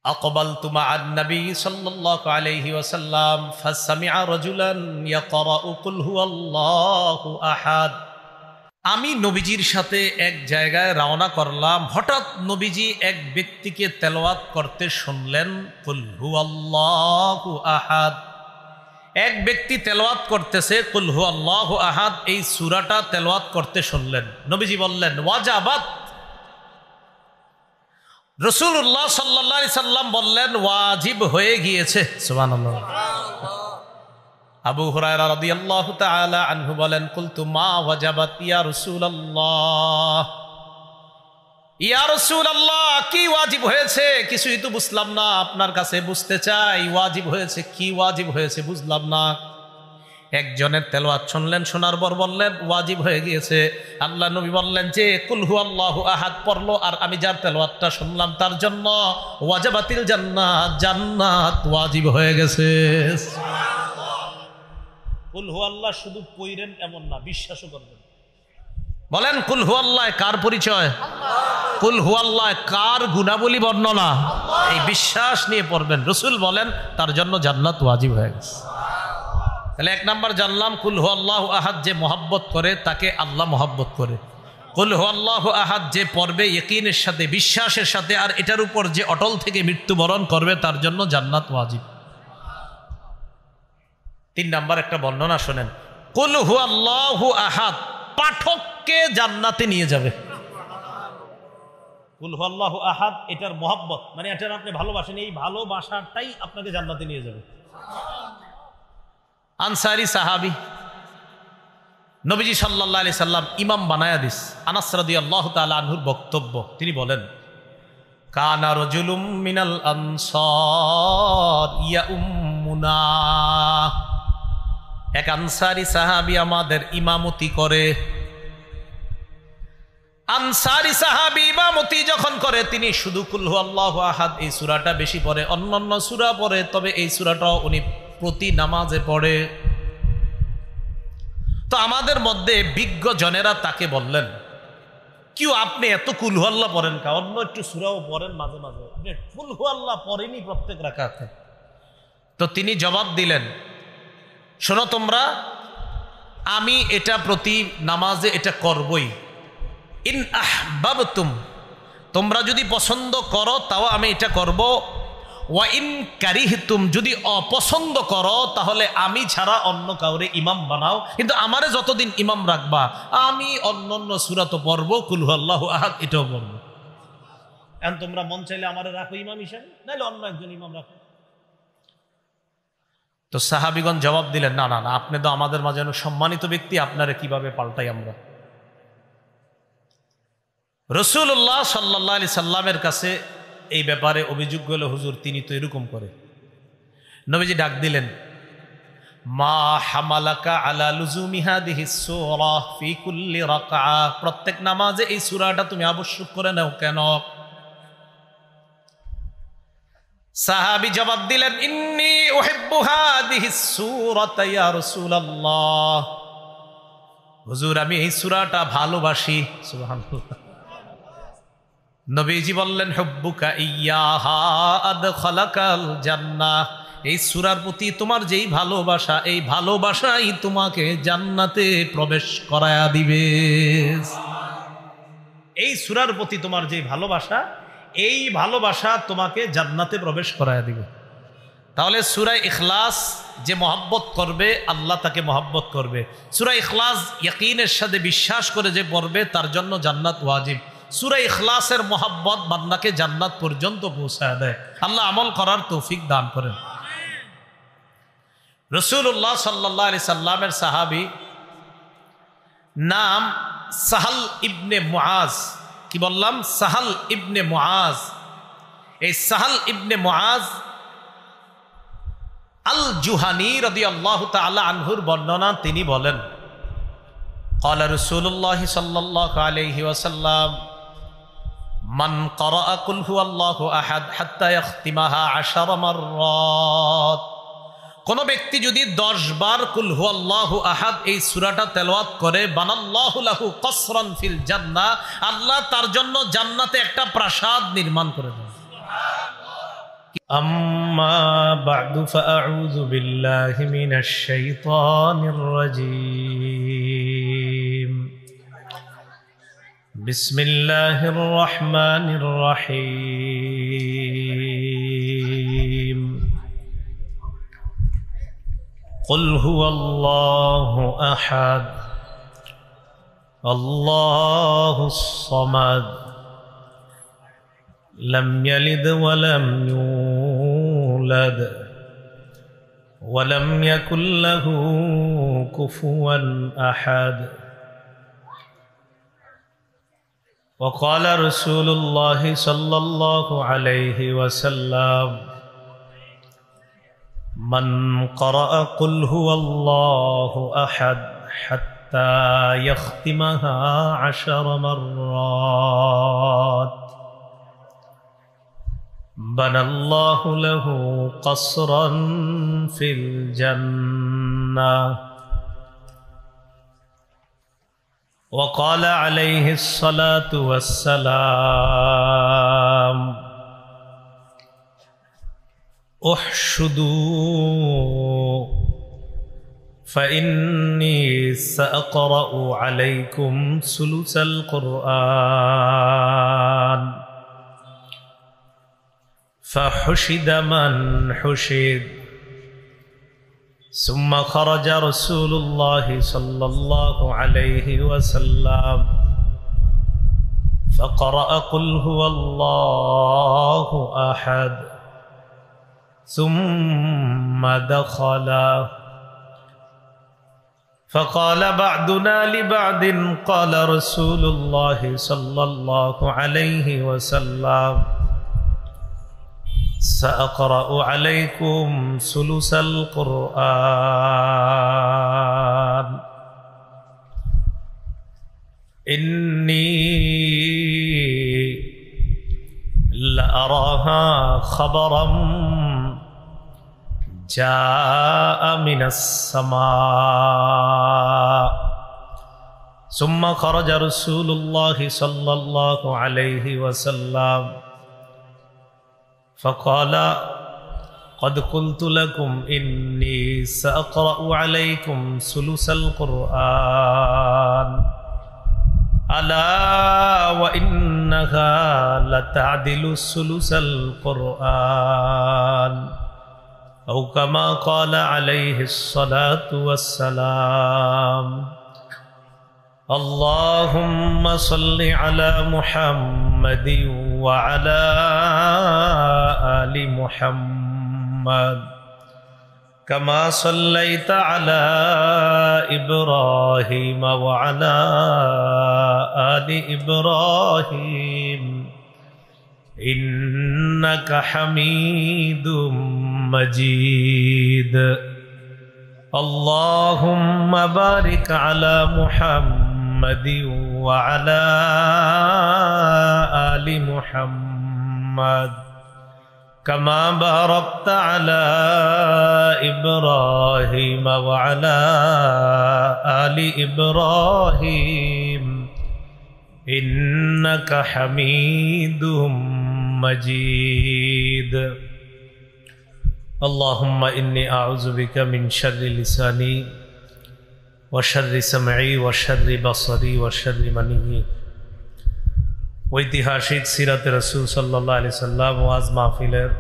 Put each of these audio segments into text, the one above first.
أقبلت مع النبي صلى الله عليه وسلم فسمع رجلا يقرأ قل هو الله أحد। আমি নবীজির সাথে এক জায়গায় রওনা করলাম, হঠাৎ নবীজি এক ব্যক্তিকে তেলাওয়াত করতে শুনলেন কুল হুয়াল্লাহু আহাদ। এক ব্যক্তি তেলাওয়াত করতেছে কুল হুয়াল্লাহু আহাদ, এই সূরাটা তেলাওয়াত করতে শুনলেন। নবীজি বললেন ওয়াজাবাত। রাসূলুল্লাহ সাল্লাল্লাহু আলাইহি সাল্লাম বললেন ওয়াজিব হয়ে গিয়েছে। সুবহানাল্লাহ। আবু হুরায়রা রাদিয়াল্লাহু তাআলা আনহু বলেন কুলতু মা ওয়াজাবাত ইয়া রাসূলুল্লাহ, ইয়া রাসূলুল্লাহ কি ওয়াজিব হয়েছে? কিছুই তো বুঝলাম না, আপনার কাছে বুঝতে চাই ওয়াজিব হয়েছে কি, ওয়াজিব হয়েছে বুঝলাম না। একজনের তেলাওয়াত শুনলেন, শোনার পর বললেন ওয়াজিব হয়ে গিয়েছে। আল্লাহ নবী বললেন যে কুল হুয়াল্লাহু আহাদ পড়লো, আর আমি যার তেলাওয়াতটা শুনলাম তার জন্য ওয়াজাবাতিল জান্নাত, জান্নাত ওয়াজিব হয়ে গেছে। কুল হুয়াল্লাহ শুধু পড়েন এমন না, বিশ্বাসও করবেন। বলেন কুল হুয়াল্লাহ কার পরিচয়? কুল হুয়াল্লাহ কার গুণাবলী বর্ণনা? এই বিশ্বাস নিয়ে পড়বেন। রাসূল বলেন তার জন্য জান্নাত ওয়াজিব হয়ে গেছে। তাহলে এক নাম্বার জানলাম কুল হুয়াল্লাহু আহাদ যে মহব্বত করে তাকে আল্লাহ মহব্বত করে। কুল হুয়াল্লাহু আহাদ যে পড়বে ইয়াকিনের সাথে, বিশ্বাসের সাথে, আর এটার উপর যে অটল থেকে মৃত্যুবরণ করবে তার জন্য জান্নাত ওয়াজিব। 3 নাম্বার একটা বর্ণনা শোনেন, কুল হুয়াল্লাহু আহাদ পাঠককে জান্নাতে নিয়ে যাবে। কুল হুয়াল্লাহু আহাদ এটার মহব্বত, মানে এটার আপনি ভালোবাসেন, এই ভালোবাসাটাই আপনাকে জান্নাতে নিয়ে যাবে। আনসারী সাহাবী, নবীজি সাল্লাল্লাহু আলাইহি সাল্লাম ইমাম বানায়া দিস। আনাস রাদিয়াল্লাহু তাআলা আনহুর বক্তব্য, তিনি বলেন কানা রাজুলুম মিনাল আনসার ইয়াউম্মুনা, এক আনসারী সাহাবী আমাদের ইমামতি করে। আনসারী সাহাবী ইমামতি যখন করে তিনি শুধু কুল হুয়াল্লাহু আহাদ এই সূরাটা বেশি পড়ে, অন্যান্য সূরা পড়ে, তবে এই সূরাটাও উনি প্রতি নামাজে পড়ে। তো আমাদের মধ্যে বিজ্ঞ জনেরা তাকে বললেন কি আপনি এত কুল হুয়াল্লাহ পড়েন কা, অন্য একটু সূরাও পড়েন মাঝে মাঝে, আপনি কুল হুয়াল্লাহ পড়েনি প্রত্যেক রাকাতে। তো তিনি জবাব দিলেন শোনো তোমরা, আমি এটা প্রতি নামাজে এটা করবই। ইন আহবাবতুম, তোমরা যদি পছন্দ করো তাও আমি এটা করব। ওয়া ইন কারিহতুম, যদি অপছন্দ করো তাহলে আমি ছাড়া অন্য কাউরে ইমাম বানাও, কিন্তু আমারে যতদিন ইমাম রাখবা আমি অন্যান্য সূরা তো পড়বো, কুল হুয়াল্লাহু আহাদ এটাও পড়বো। এখন তোমরা মন চাইলে আমারে রাখো ইমাম হিসেবে, নাইলে অন্য একজন ইমাম রাখো। তো সাহাবীগণ জবাব দিলেন না না না, আপনি তো আমাদের মাঝে সম্মানিত ব্যক্তি, আপনারে কিভাবে পাল্টাই আমরা। রাসূলুল্লাহ সাল্লাল্লাহু আলাইহি সাল্লামের কাছে এই ব্যাপারে অভিযোগ গেল, হুজুর তিনি তো এরকম করে। নবীজি ডাক দিলেন মা হামালাকা আলা লুজুমি হাদিহিস সূরা ফি কুল্লি রাকআ, প্রত্যেক নামাজে এই সূরাটা তুমি আবশ্যক করে নাও কেন? সাহাবী জবাব দিলেন ইন্নী উহিব্বু হাদিহিস সূরাতা ইয়া রাসূলুল্লাহ, হুজুর আমি এই সূরাটা ভালোবাসি। সুবহানাল্লাহ। নবীজি বললেন হুব্বুকা ইয়াহা আদখালাকাল জান্নাহ, এই সূরার প্রতি তোমার যেই ভালোবাসা, এই ভালোবাসাই তোমাকে জান্নাতে প্রবেশ করায়া দিবে। এই সূরার প্রতি তোমার যেই ভালোবাসা, এই ভালোবাসা তোমাকে জান্নাতে প্রবেশ করায়া দিবে। তাহলে সূরা ইখলাস যে মহব্বত করবে আল্লাহ তাকে মহব্বত করবে। সূরা ইখলাস ইয়াকিনের সাথে বিশ্বাস করে যে পড়বে তার জন্য জান্নাত ওয়াজিব। সূরা ইখলাসের মহব্বত বান্দাকে জান্নাত পর্যন্ত পৌঁছায় দেয়। আল্লাহ আমল করার তৌফিক দান করেন। রাসূলুল্লাহ সাল্লাল্লাহু আলাইহি সাল্লামের সাহাবী নাম সাহাল ইবনে মুআজ। কি বললাম? সাহাল ইবনে মুআজ। এই সাহাল ইবনে মুআজ আল জুহানি রাদিয়াল্লাহু তাআলা আনহুর বর্ণনা, তিনি বলেন ক্বালা রাসূলুল্লাহ সাল্লাল্লাহু আলাইহি ওয়াসাল্লাম মান ক্বারাআ কুল হুয়াল্লাহু আহাদ হাত্তা ইয়াখতিমাহা 10 মাররাত, কোন ব্যক্তি যদি 10 বার কুল হুয়াল্লাহু আহাদ এই সূরাটা তেলাওয়াত করে, বানাল্লাহু লাহু কসরান ফিল জান্নাহ, আল্লাহ তার জন্য জান্নাতে একটা প্রাসাদ নির্মাণ করে দেন। أما بعد فأعوذ بالله من الشيطان الرجيم بسم الله الرحمن الرحيم قل هو الله أحد الله الصمد لم يلد ولم يولد ولم يكن له كفوا أحد وقال رسول الله صلى الله عليه وسلم من قرأ قل هو الله أحد حتى يختمها 10 مرات بنى الله له قصرا في الجنة وقال عليه الصلاة والسلام احشدوا فإني سأقرأ عليكم ثلث القرآن فحشد من حشد ثم خرج رسول الله صلى الله عليه وسلم فقرأ قل هو الله أحد ثم دخل فقال بعضنا لبعض قال رسول الله صلى الله عليه وسلم سأقرأ عليكم ثلث القرآن إني لأراها خبرا جاء من السماء ثم خرج رسول الله صلى الله عليه وسلم فقال قد قلت لكم إني سأقرأ عليكم ثلث القرآن ألا وإنها لتعدل ثلث القرآن أو كما قال عليه الصلاة والسلام اللهم صل على محمد وعلى آل محمد كما صليت على إبراهيم وعلى آل إبراهيم إنك حميد مجيد اللهم بارك على محمد وعلى آل محمد كما باركت على إبراهيم وعلى آل إبراهيم إنك حميد مجيد اللهم إني أعوذ بك من شر لساني وشر سمعي وشر بصري وشر مني ঐতিহাসিক সিরাতে রাসূল সাল্লাল্লাহু আলাইহি সাল্লাম ওয়াজ মাহফিলের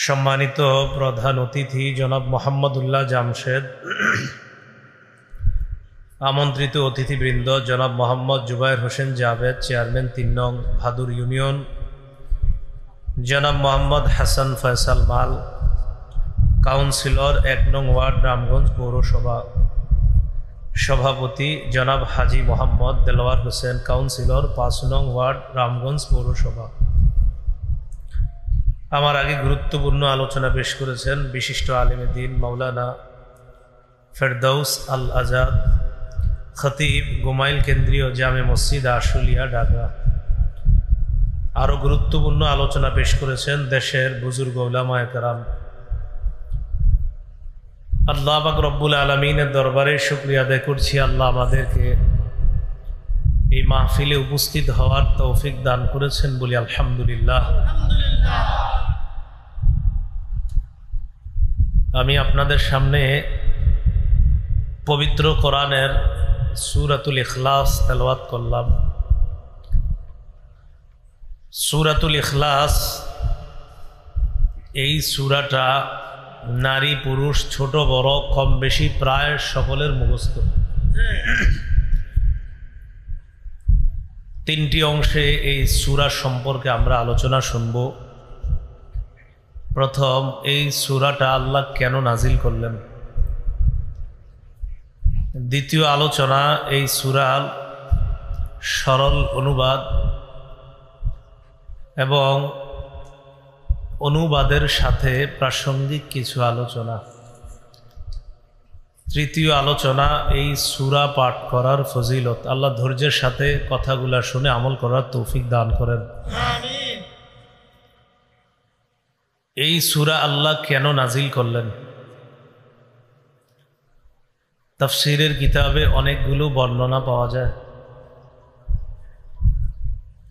সম্মানিত প্রধান অতিথি জনাব মোহাম্মদুল্লাহ জামশেদ, আমন্ত্রিত অতিথিবৃন্দ জনাব মোহাম্মদ জুবায়ের হোসেন জাভেদ, চেয়ারম্যান ৩ নং ভাদুর ইউনিয়ন, জনাব মোহাম্মদ হাসান ফয়সাল মাল, কাউন্সিলর ১ নং ওয়ার্ড রামগঞ্জ পৌরসভা, সভাপতি জনাব হাজি মোহাম্মদ দেলোয়ার হোসেন, কাউন্সিলর ৫ নং ওয়ার্ড রামগঞ্জ পৌরসভা। আমার আগে গুরুত্বপূর্ণ আলোচনা পেশ করেছেন বিশিষ্ট আলেমে দ্বীন মাওলানা ফেরদৌস আল আজাদ, খতিব, গোমাইল কেন্দ্রীয় জামে মসজিদ আশুলিয়া, ঢাকা। আরও গুরুত্বপূর্ণ আলোচনা পেশ করেছেন দেশের বুজুর্গ উলামায়ে কেরাম। আল্লাহ পাক রব্বুল আলামিনের দরবারে শুকরিয়া আদায় করছি, আল্লাহ আমাদেরকে এই মাহফিলে উপস্থিত হওয়ার তৌফিক দান করেছেন বলি আলহামদুলিল্লাহ। আমি আপনাদের সামনে পবিত্র কোরআনের সূরাতুল ইখলাস তেলাওয়াত করলাম। সূরাতুল ইখলাস এই সূরাটা নারী পুরুষ ছোট বড় কম বেশি প্রায় সকলের মুখস্থ। তিনটি অংশে এই সূরা সম্পর্কে আমরা আলোচনা শুনব। প্রথম, এই সূরাটা আল্লাহ কেন নাজিল করলেন। দ্বিতীয় আলোচনা, এই সূরার সরল অনুবাদ এবং অনুবাদের সাথে প্রাসঙ্গিক কিছু আলোচনা। তৃতীয় আলোচনা, এই সূরা পাঠ করার ফজিলত। আল্লাহ ধৈর্যের সাথে কথাগুলা শুনে আমল করার তৌফিক দান করেন। আমিন। এই সূরা আল্লাহ কেন নাজিল করলেন? তাফসীরের কিতাবে অনেকগুলো বর্ণনা পাওয়া যায়।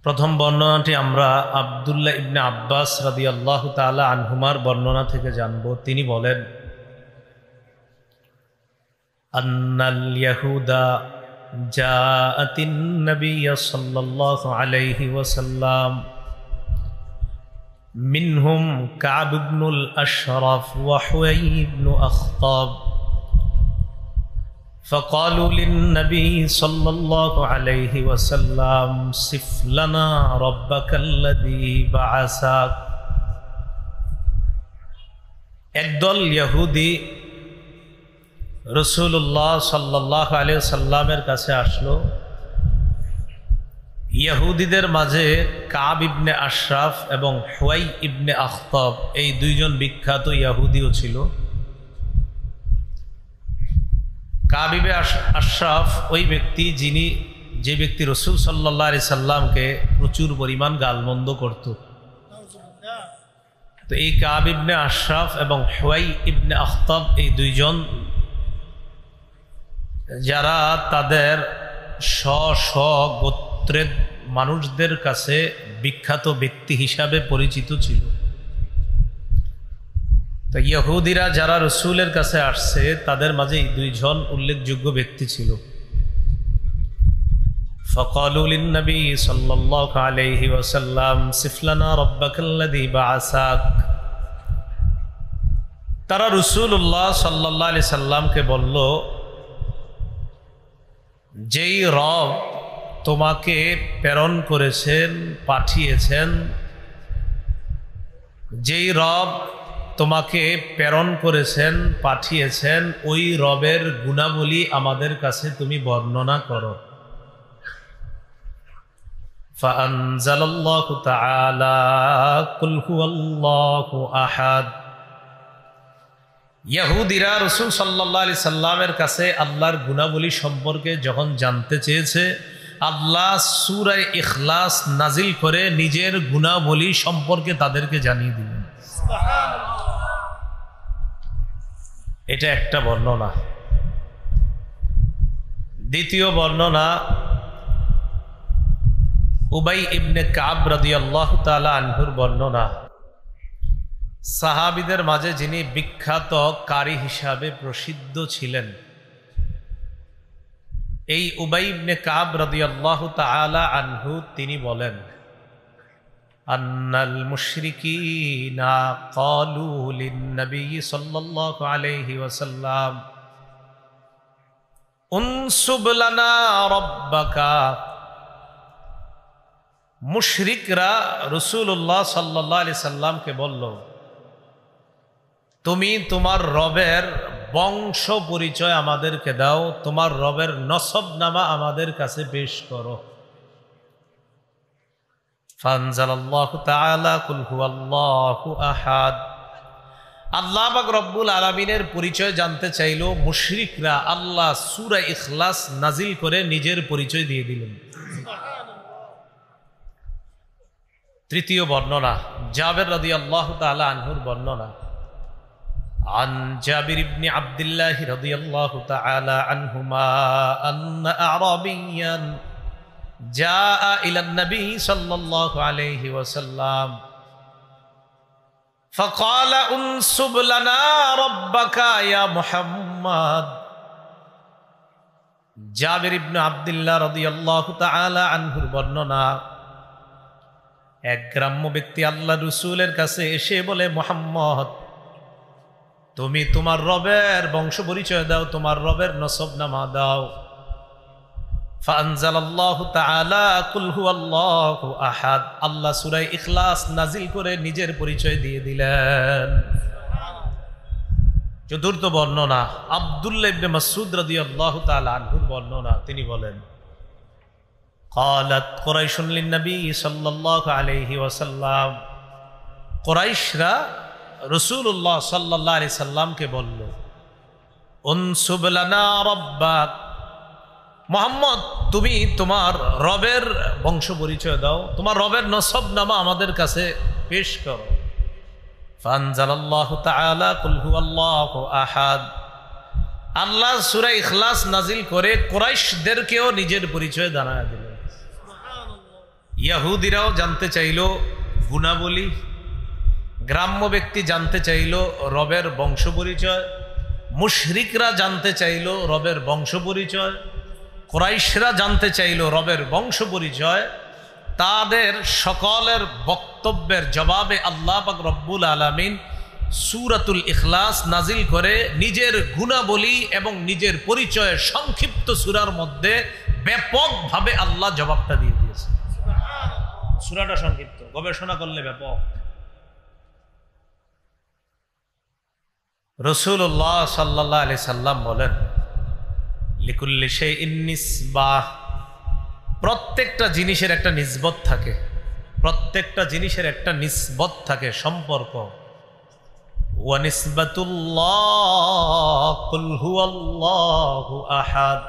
প্রথম বর্ণনাটি আমরা আব্দুল্লাহ ইবনে আব্বাস রাদিয়াল্লাহু তাআলা আনহুমার বর্ণনা থেকে জানব। তিনি বলেন, আন্নাল ইয়াহুদা জাআতিন নবিয়্য সাল্লাল্লাহু আলাইহি ওয়াসাল্লাম মিনহুম কাব ইবনুল আশরাফ ওয়া হুয়াই ইবনু আখতাব فقالوا للنبي صلى الله عليه وسلم صف لنا ربك الذي بعثك। একদল ইহুদি রাসূলুল্লাহ সাল্লাল্লাহু আলাইহি ওয়াসাল্লামের কাছে আসলো। ইহুদিদের মাঝে কাব ইবনে আশরাফ এবং হুয়াই ইবনে আখতাব এই দুইজন বিখ্যাত ইহুদিও ছিল। কাব ইবনে আশরাফ ওই ব্যক্তি যে ব্যক্তি রাসূল সাল্লাল্লাহু আলাইহি সাল্লামকে প্রচুর পরিমাণ গালমন্দ করত। তো এই কাব ইবনে আশরাফ এবং হুয়াই ইবনে আখতাব এই দুইজন যারা তাদের স্ব গোত্রের মানুষদের কাছে বিখ্যাত ব্যক্তি হিসাবে পরিচিত ছিল। তো ইহুদিরা যারা রাসূলের কাছে আসছে তাদের মাঝে এই দুইজন উল্লেখযোগ্য ব্যক্তি ছিল। ফাকালু লিন-নবী সাল্লাল্লাহু আলাইহি ওয়াসাল্লাম সিফ লানা রাব্বাকাল্লাযী বা'আসাক। তারা রাসূলুল্লাহ সাল্লাল্লাহু আলাইহি সাল্লামকে বলল, যেই রব তোমাকে প্রেরণ করেছেন পাঠিয়েছেন, যেই রব তোমাকে প্রেরণ করেছেন পাঠিয়েছেন ওই রবের গুণাবলী আমাদের কাছে তুমি বর্ণনা করো। ফাআনজালাল্লাহু তাআলা কুল হুয়াল্লাহু আহাদ। ইহুদিরা রাসূল সাল্লাল্লাহু আলাইহি সাল্লামের কাছে আল্লাহর গুণাবলী সম্পর্কে যখন জানতে চেয়েছে, আল্লাহ সূরা ইখলাস নাজিল করে নিজের গুণাবলী সম্পর্কে তাদেরকে জানিয়ে দিলেন। সুবহানাল্লাহ। এটা একটা বর্ণনা। দ্বিতীয় বর্ণনা উবাই ইবনে কাব রাদিয়াল্লাহু তাআলা আনহুর বর্ণনা। সাহাবীদের মাঝে যিনি বিখ্যাত কারি হিসাবে প্রসিদ্ধ ছিলেন, এই উবাই ইবনে কাব রাদিয়াল্লাহু তাআলা আনহু তিনি বলেন, আন্নাল মুশরিকিনা ক্বালু লিন-নবী সাল্লাল্লাহু আলাইহি ওয়াসাল্লাম উনসুব লানা রাব্বাকা। মুশরিকরা রাসূলুল্লাহ সাল্লাল্লাহু আলাইহি সাল্লামকে বলল, তুমি তোমার রবের বংশ পরিচয় আমাদেরকে দাও, তোমার রবের নসবনামা আমাদের কাছে পেশ করো। ফানজালাল্লাহু তাআলা কুল হুয়াল্লাহু আহাদ। আল্লাহ পাক রব্বুল আলামিনের পরিচয় জানতে চাইল মুশরিকরা, আল্লাহ সূরা ইখলাস নাজিল করে নিজের পরিচয় দিয়ে দিলেন। তৃতীয় বর্ণনা জাবের রাদিয়াল্লাহু তাআলা আনহুর বর্ণনা। عن جابر بن عبد الله رضي الله تعالى عنهما أن أعرابيا জাআ ইলান নবী সাল্লাল্লাহু আলাইহি ওয়াসাল্লাম فقال انسب لنا ربك يا محمد। জাবির ইবনে আব্দুল্লাহ রাদিয়াল্লাহু তাআলা আনহুর বর্ণনা, এক গ্রাম্য ব্যক্তি আল্লাহ রাসূলের কাছে এসে বলে, মুহাম্মদ, তুমি তোমার রবের বংশ পরিচয় দাও, তোমার রবের নসবনামা দাও। ফাআনজালাল্লাহু তাআলা কুল হুয়াল্লাহু আহাদ, আল্লাহ সূরা ইখলাস নাজিল করে নিজের পরিচয় দিয়ে দিলেন। চতুর্থ বর্ণনা, আব্দুল্লাহ ইবনে মাসউদ রাদিয়াল্লাহু তাআলা আনহুর বর্ণনা, তিনি বলেন, ক্বালাত কুরাইশুন লিন-নবী সাল্লাল্লাহু আলাইহি ওয়াসাল্লাম, কুরাইশরা রাসূলুল্লাহ সাল্লাল্লাহু আলাইহি সাল্লামকে বলল, উনসুব লানা রাব্বাক, মুহাম্মদ তুমি তোমার রবের বংশ পরিচয় দাও, তোমার রবের নসবনামা আমাদের কাছে পেশ করো। ফানজালাল্লাহু তাআলা কুল হুয়াল্লাহু আহাদ, আল্লাহ সূরা ইখলাস নাজিল করে কুরাইশদেরকেও নিজের পরিচয় জানায় দিলেন। ইহুদিরাও জানতে চাইল গুণাবলী, গ্রাম্য ব্যক্তি জানতে চাইল রবের বংশ পরিচয়, মুশরিকরা জানতে চাইল রবের বংশ পরিচয়, কুরাইশরা জানতে চাইল রবের বংশ পরিচয়। তাদের সকলের বক্তব্যের জবাবে আল্লাহ পাক রব্বুল আলামিন সূরাতুল ইখলাস নাজিল করে নিজের গুণাবলী এবং নিজের পরিচয় সংক্ষিপ্ত সূরার মধ্যে ব্যাপকভাবে আল্লাহ জবাবটা দিয়ে দিয়েছে। সূরাটা সংক্ষিপ্ত, গবেষণা করলে ব্যাপক। রাসূলুল্লাহ সাল্লাল্লাহু আলাইহি সাল্লাম বলেন, লিকুল্লি শাইইন নিসবাহ, প্রত্যেকটা জিনিসের একটা নিসবত থাকে, প্রত্যেকটা জিনিসের একটা নিসবত থাকে, সম্পর্ক। ওয়া নিসবাতুল্লাহ কুল হুয়াল্লাহু আহাদ,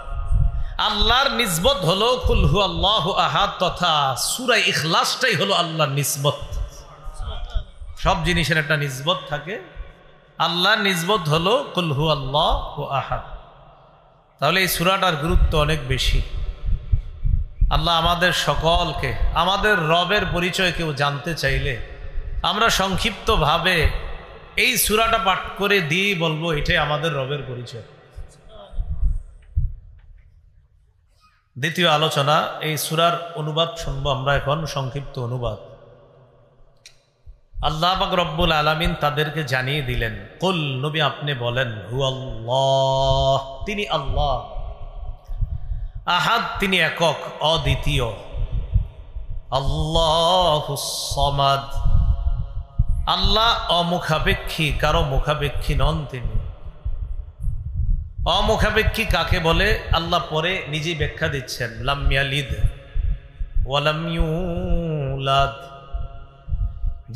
আল্লাহর নিসবত হলো কুল হুয়াল্লাহু আহাদ তথা সূরা ইখলাসটাই হলো আল্লাহর নিসবত। সব জিনিসের একটা নিসবত থাকে, আল্লাহর নিসবত হলো কুল হুয়াল্লাহু আহাদ। তাহলে এই সূরাটার গুরুত্ব অনেক বেশি। আল্লাহ আমাদের সকলকে আমাদের রবের পরিচয় কেউ জানতে চাইলে আমরা সংক্ষিপ্তভাবে এই সূরাটা পাঠ করে দিয়ে বলবো এটাই আমাদের রবের পরিচয়। দ্বিতীয় আলোচনা, এই সূরার অনুবাদ শুনবো আমরা এখন, সংক্ষিপ্ত অনুবাদ। আল্লাহ পাক রব্বুল আলামিন তাদেরকে জানিয়ে দিলেন, কুল, নবী আপনি বলেন, হুয়াল্লাহ, তিনি আল্লাহ, আহাদ, তিনি একক অদ্বিতীয়, আল্লাহুস সামাদ, আল্লাহ অমুখাপেক্ষী, কারো মুখাপেক্ষী নন তিনি। অমুখাপেক্ষী কাকে বলে আল্লাহ পরে নিজেই ব্যাখ্যা দিচ্ছেন, লাম ইয়ালিদ ওয়া লাম ইউলাদ,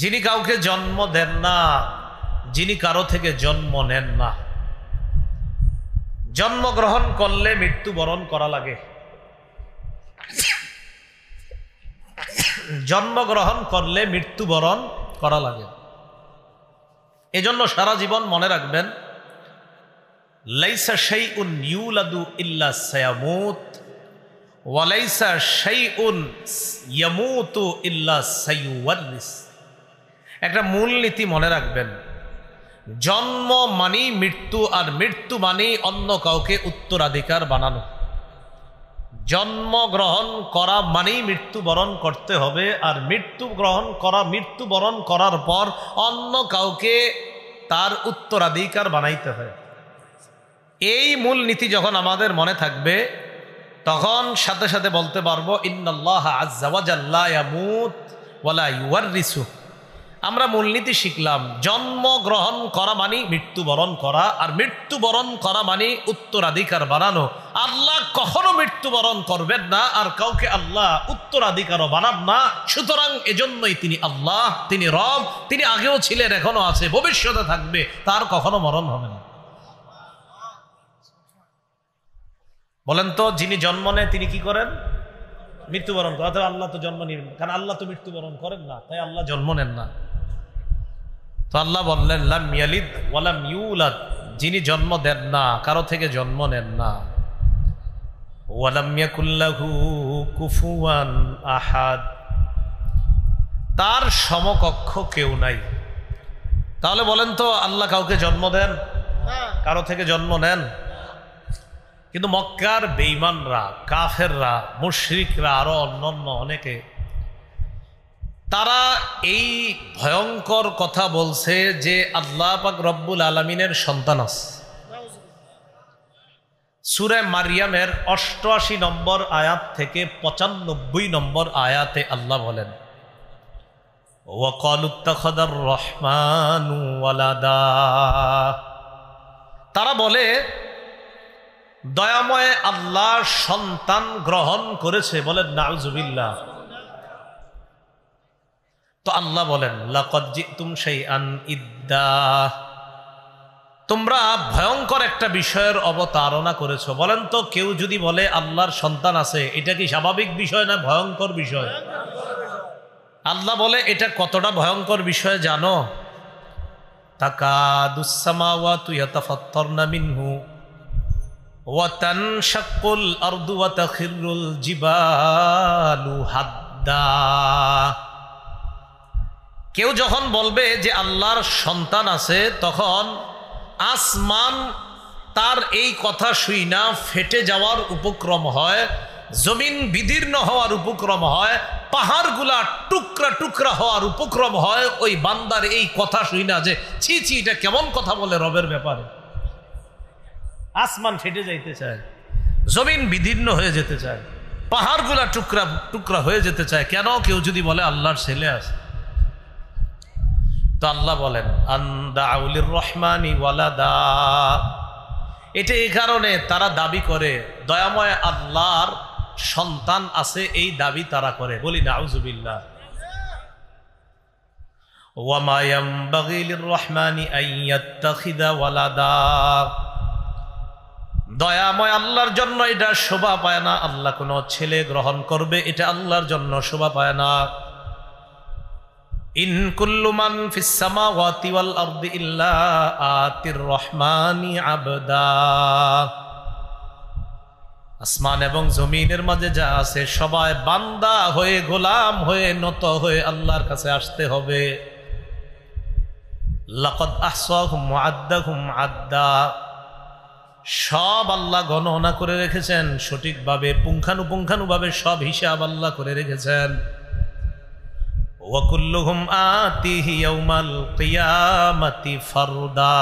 যিনি কাউকে জন্ম দেন না, যিনি কারো থেকে জন্ম নেন না। জন্মগ্রহণ করলে মৃত্যুবরণ করা লাগে, জন্মগ্রহণ করলে মৃত্যুবরণ করা লাগে। এজন্য সারা জীবন মনে রাখবেন, লাইসা শাইউন ইউলাদু ইল্লা সায়ামুত ওয়া লাইসা শাইউন ইয়ামুতু ইল্লা সায়ুওয়ারিস। একটা মূলনীতি মনে রাখবেন, জন্ম মানেই মৃত্যু, আর মৃত্যু মানেই অন্য কাউকে উত্তরাধিকার বানানো। জন্মগ্রহণ করা মানেই মৃত্যুবরণ করতে হবে, আর মৃত্যুবরণ করার পর অন্য কাউকে তার উত্তরাধিকার বানাইতে হয়। এই মূল নীতি যখন আমাদের মনে থাকবে, তখন সাথে সাথে বলতে পারবো, ইন্নাল্লাহা আযজা ওয়া জাল্লা ইয়ামুত ওয়া লা ইউওয়ারিসু। আমরা মূলনীতি শিখলাম, জন্মগ্রহণ করা মানে মৃত্যুবরণ করা, আর মৃত্যুবরণ করা মানে উত্তরাধিকার বানানো। আল্লাহ কখনো মৃত্যুবরণ করবেন না, আর কাউকে আল্লাহ উত্তরাধিকারও বানান না। সুতরাং এজন্যই তিনি আল্লাহ, তিনি রব, তিনি আগেও ছিলেন, এখনো আছে, ভবিষ্যতে থাকবে, তার কখনো মরণ হবে না। বলেন তো, যিনি জন্ম নেয় তিনি কি করেন? মৃত্যুবরণ করেন। অথবা আল্লাহ তো জন্ম নেবেন, কারণ আল্লাহ তো মৃত্যুবরণ করেন না, তাই আল্লাহ জন্ম নেন না। তো আল্লাহ বললেন, লাম ইয়ালিদ ওয়া লাম ইউলাদ, যিনি জন্ম দেন না, কারো থেকে জন্ম নেন না। ওয়ালাম ইয়াকুল লাহু কুফুয়ান আহাদ, তার সমকক্ষ কেউ নাই। তাহলে বলেন তো, আল্লাহ কাউকে জন্ম দেন? কারো থেকে জন্ম নেন? কিন্তু মক্কার বেঈমানরা, কাফেররা, মুশরিকরা, আরো অন্যান্য অনেকে, তারা এই ভয়ঙ্কর কথা বলছে যে আল্লাহ পাক রব্বুল আলামিনের সন্তান আছে। সূরা মারিয়ামের ৮৮ নম্বর আয়াত থেকে ৯৫ নম্বর আয়াতে আল্লাহ বলেন, ওয়াকালু ইত্তাখাযার রহমানু ওয়ালাদা, তারা বলে দয়াময় আল্লাহ সন্তান গ্রহণ করেছে। বলেন নাউযুবিল্লাহ। তো আল্লাহ বলেন, লাকাদ জিতুম শাইআন ইদ্দা, তোমরা ভয়ঙ্কর একটা বিষয়ের অবতারণা করেছো। বলেন তো, কেউ যদি বলে আল্লাহর সন্তান আছে, এটা কি স্বাভাবিক বিষয় না ভয়ঙ্কর বিষয়? আল্লাহ বলে এটা কতটা ভয়ঙ্কর বিষয় জানো? তাকাদুস সামাওয়াতু ইয়াতাফাত্তারনা মিনহু ওয়া তানশাক্কুল আরদু ওয়া তাখিরুল জিবালু হাদ্দা। কেউ যখন বলবে যে আল্লাহর সন্তান আছে, তখন আসমান তার এই কথা শুই না ফেটে যাওয়ার উপক্রম হয়, জমিন বিদীর্ণ হওয়ার উপক্রম হয়, পাহাড়গুলা টুকরা টুকরা হওয়ার উপক্রম হয় ওই বান্দার এই কথা শুই না যে ছি ছি, এটা কেমন কথা বলে রবের ব্যাপারে। আসমান ফেটে যাইতে চায়, জমিন বিদীর্ণ হয়ে যেতে চায়, পাহাড়গুলা টুকরা টুকরা হয়ে যেতে চায়। কেন? কেউ যদি বলে আল্লাহর ছেলে আছে। তো আল্লাহ বলেন, আনদাউলির রহমানি ওয়ালাদা, এটা এই কারণে তারা দাবি করে দয়াময় আল্লাহর সন্তান আছে, এই দাবি তারা করে। বলি নাউযুবিল্লাহ। ওয়া মা ইয়ানবাগি লির রহমানি আন ইয়াত্তাখিযা ওয়ালাদা, দয়াময় আল্লাহর জন্য এটা শোভা পায় না, আল্লাহ কোনো ছেলে গ্রহণ করবে, এটা আল্লাহর জন্য শোভা পায় না। ইন কুল্লু মান ফিস সামাওয়াতি ওয়াল আরদি ইল্লা আতির রহমানি আবদা, আসমান এবং জমিনের মাঝে যা আছে সবাই বান্দা হয়ে, গোলাম হয়ে, নত হয়ে আল্লাহর কাছে আসতে হবে। লাকাদ আহসাহুম ওয়া আদ্দাহুম আদ্দা, সব আল্লাহ গণনা করে রেখেছেন সঠিকভাবে, পুঙ্খানুপুঙ্খানুভাবে সব হিসাব আল্লাহ করে রেখেছেন। ওয়া কুল্লুহুম আতিহি ইয়াউমাল কিয়ামাতি ফারদা,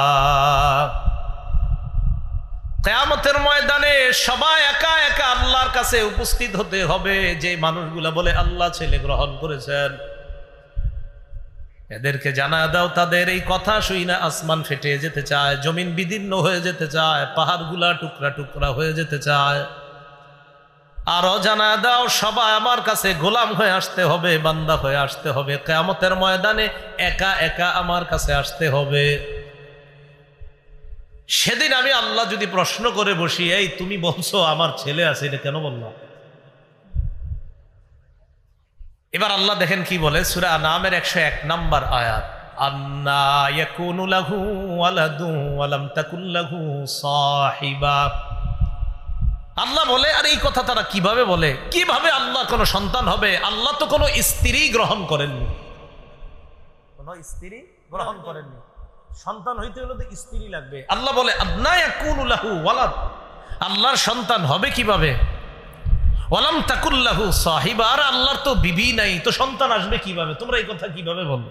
কিয়ামতের ময়দানে সবাই একা একা আল্লাহর কাছে উপস্থিত হতে হবে। যে মানুষগুলা বলে আল্লাহ ছেলে গ্রহণ করেছেন, এদেরকে জানা দাও তাদের এই কথা শুই না আসমান ফেটে যেতে চায়, জমিন বিদীর্ণ হয়ে যেতে চায়, পাহাড়গুলা টুকরা টুকরা হয়ে যেতে চায়। আরো জানা দাও সবাই আমার কাছে গোলাম হয়ে আসতে হবে, বান্দা হয়ে আসতে হবে, কিয়ামতের ময়দানে একা একা আমার কাছে আসতে হবে। সেদিন আমি আল্লাহ যদি প্রশ্ন করে বসি, এই তুমি বলছো আমার ছেলে আছে, এটা কেন বললাম? এবার আল্লাহ দেখেন কি বলে, সূরা আনআমের ১০১ নম্বর আয়াত, আন্না ইয়াকুনু লাহু ওয়ালাদু ওয়া লাম তাকুল লাহু সাহিবা। আল্লাহ বলে, আর এই কথা তারা কিভাবে বলে? কিভাবে আল্লাহ কোনো সন্তান হবে? আল্লাহ তো কোনো স্ত্রী গ্রহণ করেননি, কোনো স্ত্রী গ্রহণ করেননি। সন্তান হইতে হলে তো স্ত্রী লাগবে। আল্লাহ বলে, আন্না ইয়াকুনু লাহু ওয়ালাদ, আল্লাহর সন্তান হবে কিভাবে? ওয়ালাম তাকুল লাহু সাহিবা, আর আল্লাহর তো বিবি নাই, তো সন্তান আসবে কিভাবে? তোমরা এই কথা কিভাবে বলো?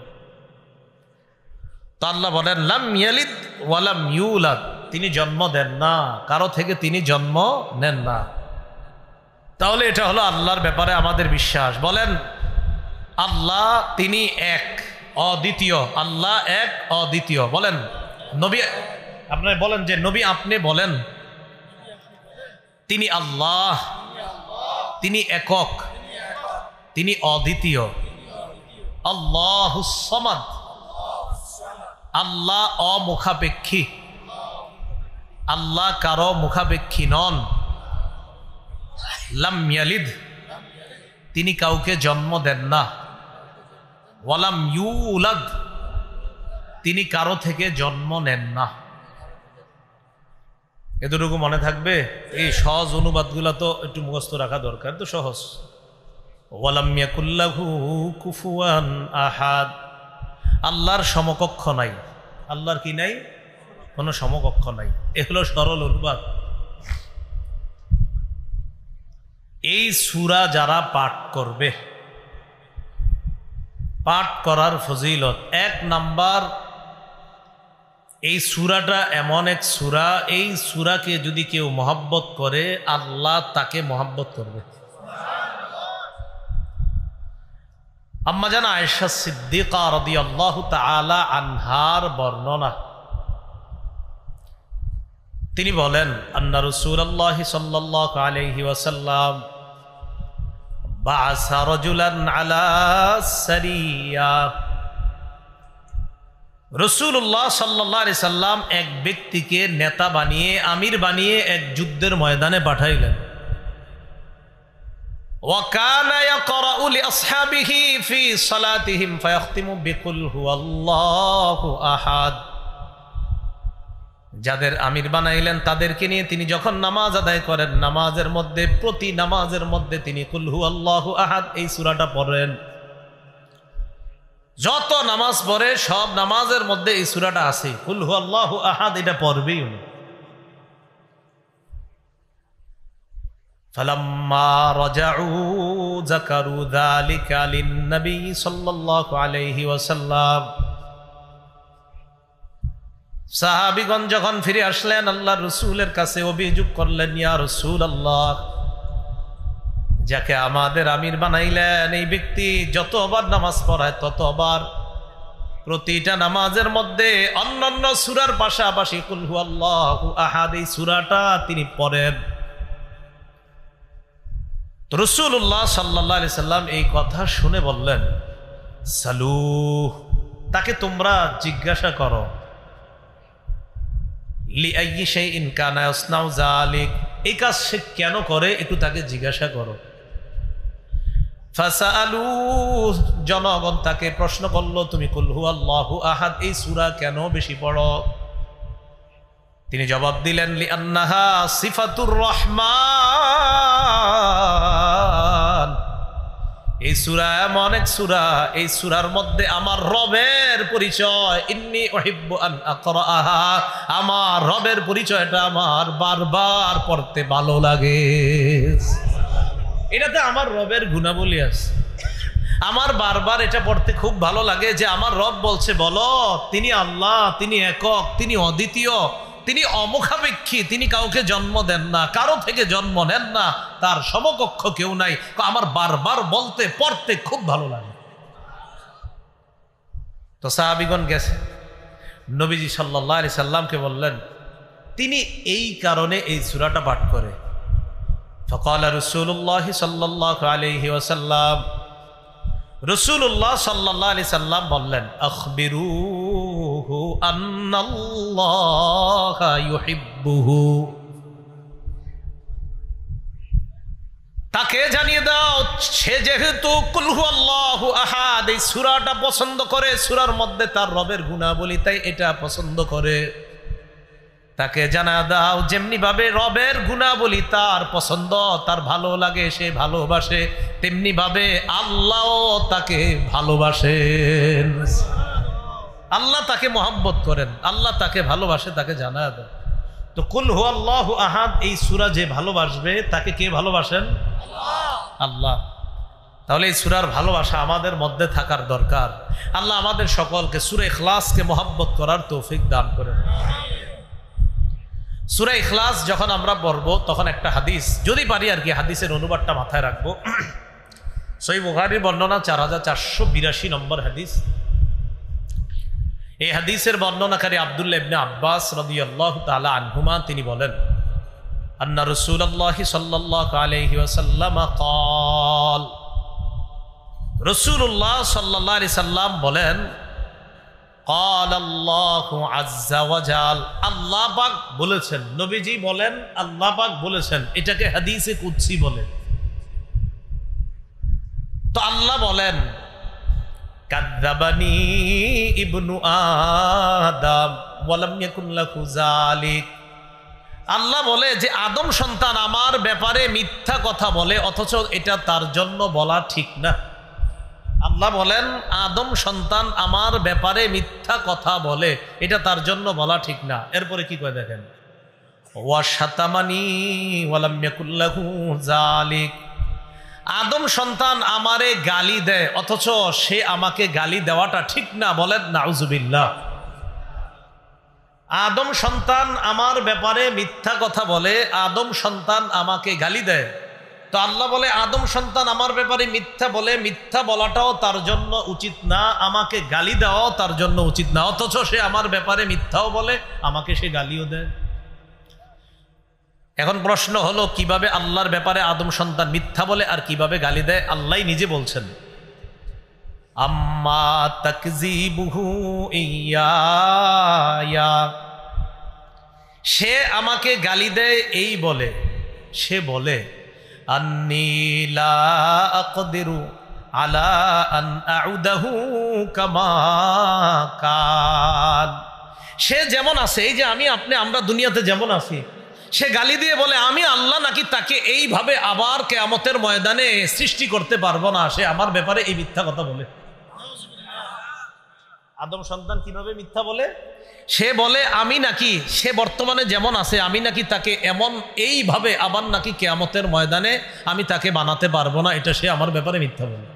তো আল্লাহ বলেন, লাম ইয়ালিদ ওয়ালাম ইউলাদ, তিনি জন্ম দেন না, কারো থেকে তিনি জন্ম নেন না। তাহলে এটা হলো আল্লাহর ব্যাপারে আমাদের বিশ্বাস। বলেন, আল্লাহ তিনি এক, অদ্বিতীয়। আল্লাহ এক, অদ্বিতীয়। বলেন নবী, আপনারা বলেন যে নবী আপনি বলেন তিনি আল্লাহ, তিনি একক, তিনি অদ্বিতীয়। আল্লাহুস সামাদ, আল্লাহ অমুখাপেক্ষী, আল্লাহ কারো মুখাপেক্ষী নন। লাম ইয়ালিদ, তিনি কাউকে জন্ম দেন না। ওয়ালাম ইউলাদ, তিনি কারো থেকে জন্ম নেন না। এতটুকু মনে থাকবে? এই সহজ অনুবাদগুলো তো একটু মুখস্থ রাখা দরকার, তো সহজ। ওয়ালাম ইয়াকুল্লাহু কুফুয়ান আহাদ, আল্লাহর সমকক্ষ নাই। আল্লাহর কি নাই? কোনো সমকক্ষ নাই। এগুলো সরল অনুবাদ। এই সূরা যারা পাঠ করবে, পাঠ করার ফজিলত 1 নাম্বার, এই সূরাটা এমন এক সূরা, এই সূরাকে যদি কেউ মহব্বত করে আল্লাহ তাকে মহব্বত করবে। আম্মা জান আয়েশা সিদ্দিকা রাদিয়াল্লাহু তাআলা আনহার বর্ণনা, তিনি বলেন আন্না রাসূলুল্লাহ সাল্লাল্লাহু আলাইহি ওয়াসাল্লাম বা'আসা রাজুলান আলা সারিয়া, রাসূলুল্লাহ সাল্লাল্লাহু আলাইহি সাল্লাম এক ব্যক্তিকে নেতা বানিয়ে, আমির বানিয়ে এক যুদ্ধের ময়দানে পাঠাইলেন। ওয়া কানা ইয়াকরাউ লিআসহাবিহি ফি সালাতিহিম ফায়াখতিমু বিকুল হুয়াল্লাহু আহাদ, যাদের আমির বানাইলেন তাদেরকে নিয়ে তিনি যখন নামাজ আদায় করেন, নামাজের মধ্যে, প্রতি নামাজের মধ্যে তিনি কুল হুয়াল্লাহু আহাদ এই সূরাটা পড়েন। যত নামাজ পড়ে সব নামাজের মধ্যে এই সূরাটা আছে, কুল হুয়াল্লাহু আহাদ এটা পড়বেই উনি। ফালাম্মা রাজাউ যাকারু যালিকা লিন-নবী সাল্লাল্লাহু আলাইহি ওয়াসাল্লাম, সাহাবীগণ যখন ফিরে আসলেন আল্লাহর রাসূলের কাছে, অভিযোগ করলেন, ইয়া রাসূলুল্লাহ, যাকে আমাদের আমির বানাইলেন এই ব্যক্তি যতবার নামাজ পড়ায় ততবার প্রতিটা নামাজের মধ্যে অন্যান্য সূরার পাশাপাশি কুল হুয়াল্লাহু আহাদ এই সূরাটা তিনি পড়েন। তো রাসূলুল্লাহ সাল্লাল্লাহু আলাইহি সাল্লাম এই কথা শুনে বললেন, সালু, তাকে তোমরা জিজ্ঞাসা করো, লিআইয়ি শাইইন কানা ইয়াসনাউ যালিক, এই কাজ সে কেন করে একটু তাকে জিজ্ঞাসা করো। ফাসালু, জনগণ তাকে প্রশ্ন করলো, তুমি কুল হুয়াল্লাহু আহাদ এই সূরা কেন বেশি পড়ো? তিনি জবাব দিলেন, লিআন্নাহা সিফাতুর রহমান, এই সূরা এমন এক সূরা, এই সূরার মধ্যে আমার রবের পরিচয়, ইন্নী উহিব্বু আন আকরাআহা, আমার রবের পরিচয়টা আমার বারবার পড়তে ভালো লাগে। এটাতে আমার রবের গুণাবলী আছে, আমার বারবার এটা পড়তে খুব ভালো লাগে যে আমার রব বলছে, বলো তিনি আল্লাহ, তিনি একক, তিনি অদ্বিতীয়, তিনি অমুখাপেক্ষী, তিনি কাউকে জন্ম দেন না, কারো থেকে জন্ম নেন না, তার সমকক্ষ কেউ নাই, আমার বারবার বলতে পড়তে খুব ভালো লাগে। তো সাহাবীগণ গেছে, নবীজি সাল্লাল্লাহু আলাইহি সাল্লামকে বললেন, তিনি এই কারণে এই সূরাটা পাঠ করে। ফাকালা রাসূলুল্লাহ সাল্লাল্লাহু আলাইহি ওয়াসাল্লাম, রাসূলুল্লাহ সাল্লাল্লাহু আলাইহি সাল্লাম বললেন, আখবিরুহু আন্নাল্লাহা ইউহিব্বুহু, তাকে জানিয়ে দাও সে যেহেতু কুল হুয়াল্লাহু আহাদ এই সূরাটা পছন্দ করে, সূরার মধ্যে তার রবের গুণাবলী তাই এটা পছন্দ করে, তাকে জানা দাও যেমনি ভাবে রবের গুণাবলী তার পছন্দ, তার ভালো লাগে, সে ভালোবাসে, তেমনি ভাবে আল্লাহও তাকে ভালোবাসেন, আল্লাহ তাকে মহব্বত করেন, আল্লাহ তাকে ভালোবাসে, তাকে জানা দেন। তো কুল হুয়াল্লাহু আহাদ এই সূরা যে ভালোবাসবে তাকে কে ভালোবাসেন? আল্লাহ। তাহলে এই সূরার ভালোবাসা আমাদের মধ্যে থাকার দরকার। আল্লাহ আমাদের সকলকে সূরা ইখলাসকে মহব্বত করার তৌফিক দান করেন। সূরা ইখলাস যখন আমরা পড়ব তখন একটা হাদিস, যদি পারি আর কি হাদিসের অনুবাদটা মাথায় রাখবো। সহিহ বুখারীর বর্ণনা 4482 নম্বর হাদিস। এই হাদিসের বর্ণনাকারী আব্দুল্লাহ ইবনে আব্বাস রাদিয়াল্লাহু তাআলা আনহুমা, তিনি বলেন, আন্না রাসূলুল্লাহ সাল্লাল্লাহু আলাইহি ওয়াসাল্লাম ক্বাল, রাসূলুল্লাহ সাল্লাল্লাহু আলাইহি সাল্লাম বলেন, ক্বাল আল্লাহু আযজা ওয়া জাল, আল্লাহ পাক বলেছেন, নবীজি বলেন আল্লাহ পাক বলেছেন, এটাকে হাদিসে কুদসি বলে। তো আল্লাহ বলেন, কাযযাবানি ইবনু আদম ওয়া লাম ইয়াকুন লাহু যালিক, আল্লাহ বলে যে আদম সন্তান আমার ব্যাপারে মিথ্যা কথা বলে, অথচ এটা তার জন্য বলা ঠিক না। আল্লাহ বলেন আদম সন্তান আমার ব্যাপারে মিথ্যা কথা বলে, এটা তার জন্য বলা ঠিক না। এরপরে কি কয় দেখেন, ওয়া শাতামানি ওয়ালাম ইয়াকুল লাহু যালিক, আদম সন্তান আমারে গালি দেয় অথচ সে আমাকে গালি দেওয়াটা ঠিক না। বলেন নাউজুবিল্লাহ। আদম সন্তান আমার ব্যাপারে মিথ্যা কথা বলে, আদম সন্তান আমাকে গালি দেয়। তো আল্লাহ বলে আদম সন্তান আমার ব্যাপারে মিথ্যা বলে, মিথ্যা বলাটাও তার জন্য উচিত না, আমাকে গালি দেওয়াও তার জন্য উচিত না, অথচ সে আমার ব্যাপারে মিথ্যাও বলে, আমাকে সে গালিও দেয়। এখন প্রশ্ন হলো কিভাবে আল্লাহর ব্যাপারে আদম সন্তান মিথ্যা বলে আর কিভাবে গালি দেয়? আল্লাহ নিজে বলছেন, আম্মা তাকযিবুহু ইয়া, সে আমাকে গালি দেয় এই বলে, সে বলে আন্নী লা আকদিরু আলা আন আউদাহু কামা কান, সে যেমন আছে, এই যে আমরা দুনিয়াতে যেমন আছি, সে গালি দিয়ে বলে আমি আল্লাহ নাকি তাকে এইভাবে আবার কিয়ামতের ময়দানে সৃষ্টি করতে পারবো না। সে আমার ব্যাপারে এই মিথ্যা কথা বলে। আদম সন্তান কিভাবে মিথ্যা বলে? সে বলে আমি নাকি, সে বর্তমানে যেমন আছে আমি নাকি তাকে এমন এইভাবে আবার নাকি কিয়ামতের ময়দানে আমি তাকে বানাতে পারবো না, এটা সে আমার ব্যাপারে মিথ্যা বলে।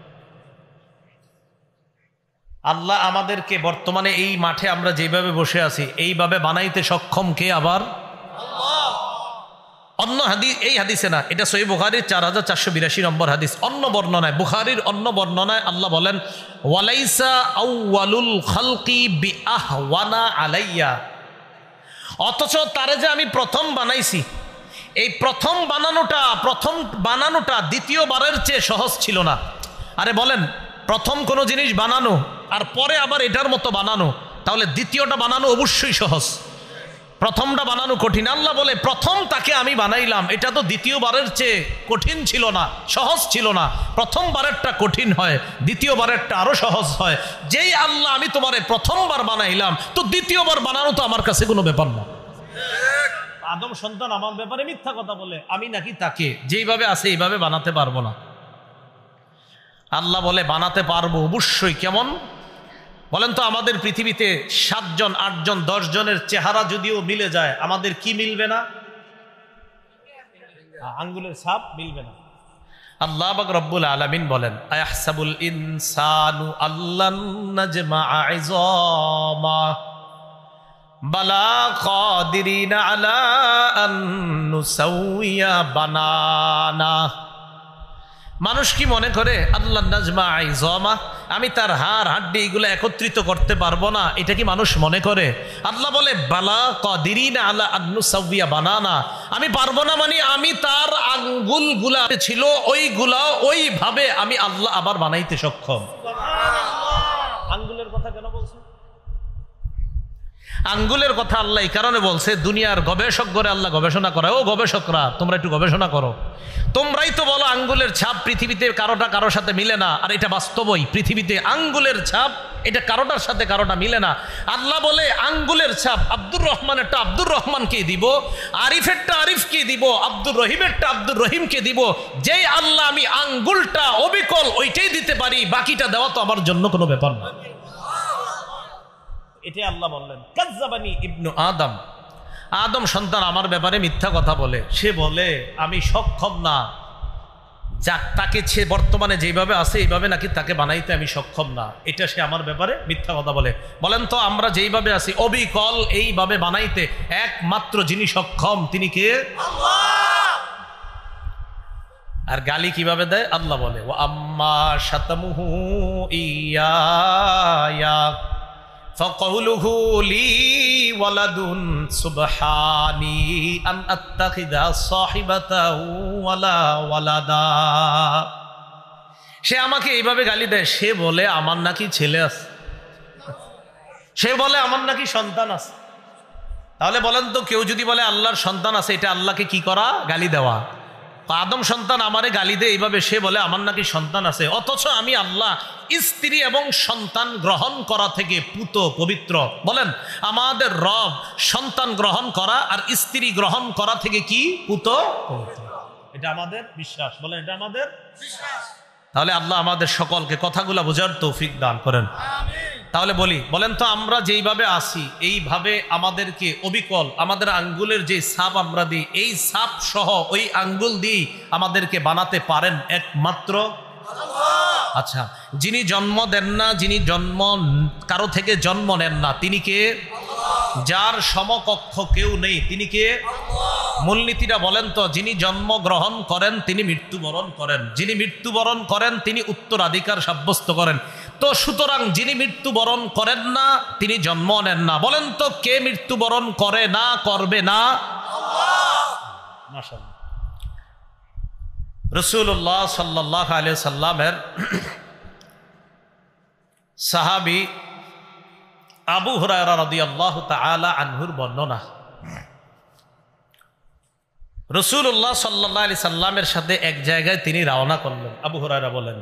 আল্লাহ আমাদেরকে বর্তমানে এই মাঠে আমরা যেভাবে বসে আছি এইভাবে বানাইতে সক্ষম কে? আবার অন্য হাদিস, এই হাদিসে না, এটা সহিহ বুখারীর 4482 নম্বর হাদিস। অন্য বর্ণনায়, বুখারীর অন্য বর্ণনায় আল্লাহ বলেন ওয়ালাইসা আউয়ালুল খালকি বিআহওয়ানা আলাইয়া, অথচ তারে যে আমি প্রথম বানাইছি, এই প্রথম বানানোটা দ্বিতীয়বারের চেয়ে সহজ ছিল না। আরে বলেন, প্রথম কোনো জিনিস বানানো আর পরে আবার এটার মতো বানানো, তাহলে দ্বিতীয়টা বানানো অবশ্যই সহজ, প্রথমটা বানানো কঠিন। আল্লাহ বলে প্রথম তাকে আমি বানাইলাম, এটা তো দ্বিতীয়বারের চেয়ে কঠিন ছিল না, সহজ ছিল না। প্রথমবারেরটা কঠিন হয়, দ্বিতীয়বারেরটা আরো সহজ হয়। যেই আল্লাহ আমি তোমারে প্রথমবার বানাইলাম, তো দ্বিতীয়বার বানানো তো আমার কাছে কোনো ব্যাপার না। আদম সন্তান আমার ব্যাপারে মিথ্যা কথা বলে, আমি নাকি তাকে যেইভাবে আছে এইভাবে বানাতে পারবো না। আল্লাহ বলে বানাতে পারবো অবশ্যই। কেমন বলেন তো? আমাদের পৃথিবীতে 7 জন 8 জন 10 জনের চেহারা যদিও মিলে যায়, আমাদের কি মিলবে না? আঙ্গুলের ছাপ মিলবে না। আল্লাহ পাক রব্বুল আলামিন বলেন আয়াহসাবুল ইনসানু আল্লান নাজমা'a 'ইযামা বালা কাদিরিনা আলা আন নুসাউইয়া বানানা। মানুষ কি মনে করে আল্লাহ নাজমা আইজামা, আমি তার হাড় হাড্ডি এগুলো একত্রিত করতে পারবো না? এটা কি মানুষ মনে করে? আল্লাহ বলে বালা কাদিরিনা আলা আন নুসাউইয়া বানানা, আমি পারবো না মানে আমি তার আঙ্গুলগুলা ছিল ওইগুলা ওইভাবে আমি আল্লাহ আবার বানাইতে সক্ষম। আঙ্গুলের কথা কেন বলছে? আঙ্গুলের কথা আল্লাহ এই কারণে বলছে, দুনিয়ার গবেষকগণে আল্লাহ গবেষণা করে, ও গবেষকরা তোমরা একটু গবেষণা করো, তোমরাই তো বলো আঙ্গুলের ছাপ পৃথিবীতে কারোটা কারোর সাথে মিলে না, আর এটা বাস্তবই, পৃথিবীতে আঙ্গুলের ছাপ এটা কারোটার সাথে কারোটা মিলে না। আল্লাহ বলে আঙ্গুলের ছাপ আব্দুর রহমানেরটা আব্দুর রহমানকে দিব, আরিফেরটা আরিফকে দিব, আব্দুর রহিমেরটা আব্দুর রহিমকে দিব। যেই আল্লাহ আমি আঙ্গুলটা অবিকল ওইটাই দিতে পারি, বাকিটা দেওয়া তো আমার জন্য কোনো ব্যাপার না। এটাই আল্লাহ বললেন কাজ্জাবানি ইবনু আদম, আদম সন্তান আমার ব্যাপারে মিথ্যা কথা বলে। সে বলে আমি সক্ষম না, যাক তাকে সে বর্তমানে যেভাবে আছে এইভাবে নাকি তাকে বানাইতে আমি সক্ষম না, এটা সে আমার ব্যাপারে মিথ্যা কথা বলে। বলেন তো আমরা যেইভাবে আছি অবিকল এইভাবে বানাইতে একমাত্র যিনি সক্ষম তিনি কে? আল্লাহ। আর গালি কিভাবে দেয়? আল্লাহ বলে ওয়া আম্মা শাতামুহু ইয়া فقوله لي ولد سبحاني أن أتخذ صاحبة ولا ولدا। সে আমাকে এইভাবে গালি দেয়, সে বলে আমার নাকি ছেলে আছে, সে বলে আমার নাকি সন্তান আছে। তাহলে বলেন তো কেউ যদি বলে আল্লাহর সন্তান আছে, এটা আল্লাহকে কি করা? গালি দেওয়া। আদম সন্তান আমারে গালি দেয় এইভাবে, সে বলে আমার নাকি সন্তান আছে, অথচ আমি আল্লাহ স্ত্রী এবং সন্তান গ্রহণ করা থেকে পুত পবিত্র। বলেন আমাদের রব সন্তান গ্রহণ করা আর স্ত্রী গ্রহণ করা থেকে কি পুত পবিত্র। এটা আমাদের বিশ্বাস। বলেন এটা আমাদের বিশ্বাস। তাহলে আল্লাহ আমাদের সকলকে কথাগুলো বোঝার তৌফিক দান করেন। তাহলে বলেন তো আমরা যেইভাবে আসি এইভাবে আমাদেরকে অবিকল আমাদের আঙ্গুলের যে ছাপ আমরা দিই, এই ছাপ সহ ওই আঙ্গুল দিয়ে আমাদেরকে বানাতে পারেন একমাত্র আল্লাহ। আচ্ছা, যিনি জন্ম দেন না, যিনি কারো থেকে জন্ম নেন না, তিনি কে? যার সমকক্ষ কেউ নেই, তিনি কে? মূলনীতিটা বলেন তো। যিনি জন্ম গ্রহণ করেন তিনি মৃত্যুবরণ করেন, যিনি মৃত্যুবরণ করেন তিনি উত্তরাধিকার সাব্যস্ত করেন। তো সুতরাং যিনি মৃত্যুবরণ করেন না তিনি জন্ম নেন না। বলেন তো কে মৃত্যুবরণ করে না, করবে না? মাশাআল্লাহ। রাসূলুল্লাহ সাল্লাল্লাহু আলাইহি সাল্লামের সাহাবী আবু হুরায়রা রাদিয়াল্লাহু তাআলা আনহুর বর্ণনা, রাসূলুল্লাহ সাল্লাল্লাহু আলাইহি সাল্লামের সাথে এক জায়গায় তিনি রওনা করলেন। আবু হুরায়রা বলেন,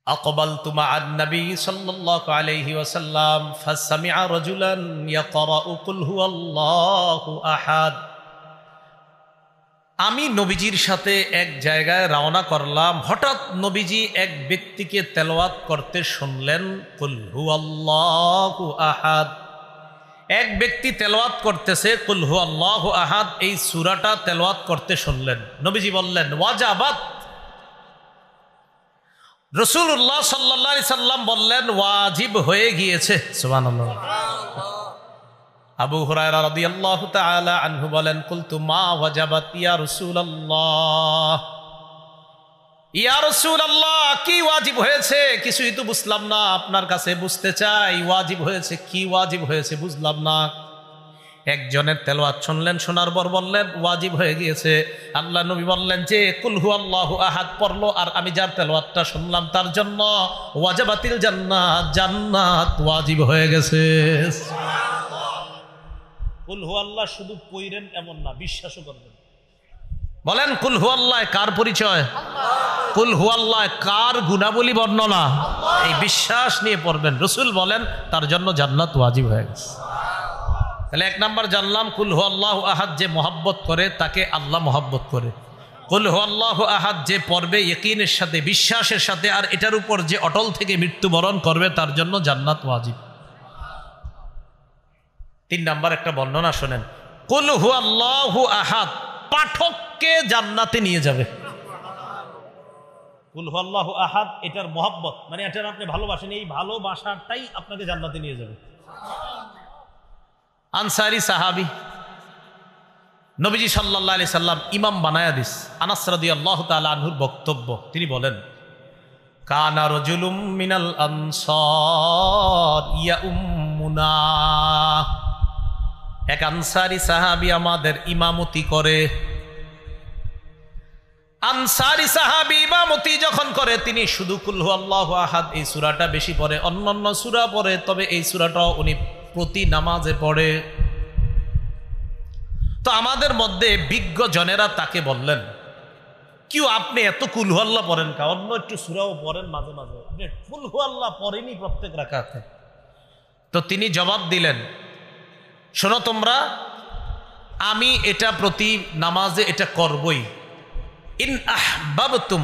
আকবালতু মা'আন নবী সাল্লাল্লাহু আলাইহি ওয়াসাল্লাম ফাসামি'a রাজুলান ইয়াকরাউ কুল হুয়াল্লাহু আহাদ। আমি নবীজির সাথে এক জায়গায় রওনা করলাম, হঠাৎ নবীজি এক ব্যক্তিকে তেলাওয়াত করতে শুনলেন কুল হুয়াল্লাহু আহাদ। এক ব্যক্তি তেলাওয়াত করতেছে কুল হুয়াল্লাহু আহাদ, এই সূরাটা তেলাওয়াত করতে শুনলেন। নবীজি বললেন ওয়াজাবাত। রাসূলুল্লাহ সাল্লাল্লাহু আলাইহি সাল্লাম বললেন ওয়াজিব হয়ে গিয়েছে। সুবহানাল্লাহ। আবু হুরায়রা রাদিয়াল্লাহু তাআলা আনহু বলেন কুলতু মা ওয়াজাবাত ইয়া রাসূলুল্লাহ। ইয়া রাসূলুল্লাহ, কি ওয়াজিব হয়েছে? কিছুই তো বুঝলাম না, আপনার কাছে বুঝতে চাই ওয়াজিব হয়েছে কি, ওয়াজিব হয়েছে বুঝলাম না। একজনের তেলাওয়াত শুনলেন, শোনার পর বললেন ওয়াজিব হয়ে গিয়েছে। আল্লাহ নবী বললেন যে কুল হুয়াল্লাহু আহাদ পড়লো, আর আমি যার তেলাওয়াতটা শুনলাম তার জন্য ওয়াজাবাতিল জান্নাত, জান্নাত ওয়াজিব হয়ে গেছে। কুল হুয়াল্লাহ শুধু পড়েন এমন না, বিশ্বাসও করবেন। বলেন কুল হুয়াল্লাহ কার পরিচয়? কুল হুয়াল্লাহ কার গুণাবলী বর্ণনা? এই বিশ্বাস নিয়ে পড়বেন। রাসূল বলেন তার জন্য জান্নাত ওয়াজিব হয়ে গেছে। তাহলে এক নাম্বার জানলাম কুল হুয়াল্লাহু আহাদ যে মহব্বত করে তাকে আল্লাহ মহব্বত করে। কুল হুয়াল্লাহু আহাদ যে পড়বে ইয়াকিনের সাথে, বিশ্বাসের সাথে, আর এটার উপর যে অটল থেকে মৃত্যুবরণ করবে তার জন্য জান্নাত ওয়াজিব। 3 নাম্বার একটা বর্ণনা শোনেন, কুল হুয়াল্লাহু আহাদ পাঠককে জান্নাতে নিয়ে যাবে। কুল হুয়াল্লাহু আহাদ এটার মহব্বত মানে এটার আপনি ভালোবাসেন, এই ভালোবাসাটাই আপনাকে জান্নাতে নিয়ে যাবে। আনসারী সাহাবী, নবীজি সাল্লাল্লাহু আলাইহি সাল্লাম ইমাম বানায়া দিস। আনাস রাদিয়াল্লাহু তাআলা আনহুর বক্তব্য, তিনি বলেন কানা রাজুলুম মিনাল আনসার ইয়াউম্মুনা। এক আনসারী সাহাবী আমাদের ইমামতি করে। আনসারী সাহাবী ইমামতি যখন করে তিনি শুধু কুল হুয়াল্লাহু আহাদ এই সূরাটা বেশি পড়ে, অন্যান্য সূরা পড়ে, তবে এই সূরাটাও উনি প্রতি নামাজে পড়ে। তো আমাদের মধ্যে বিজ্ঞ জনেরা তাকে বললেন, কিউ আপনি এত কুল হুয়াল্লাহ পড়েন কা, অন্য একটু সূরাও পড়েন মাঝে মাঝে, আপনি কুল হুয়াল্লাহ পড়েনি প্রত্যেক রাকাতে। তো তিনি জবাব দিলেন, শোনো তোমরা, আমি এটা প্রতি নামাজে এটা করবই। ইন আহবাবতুম,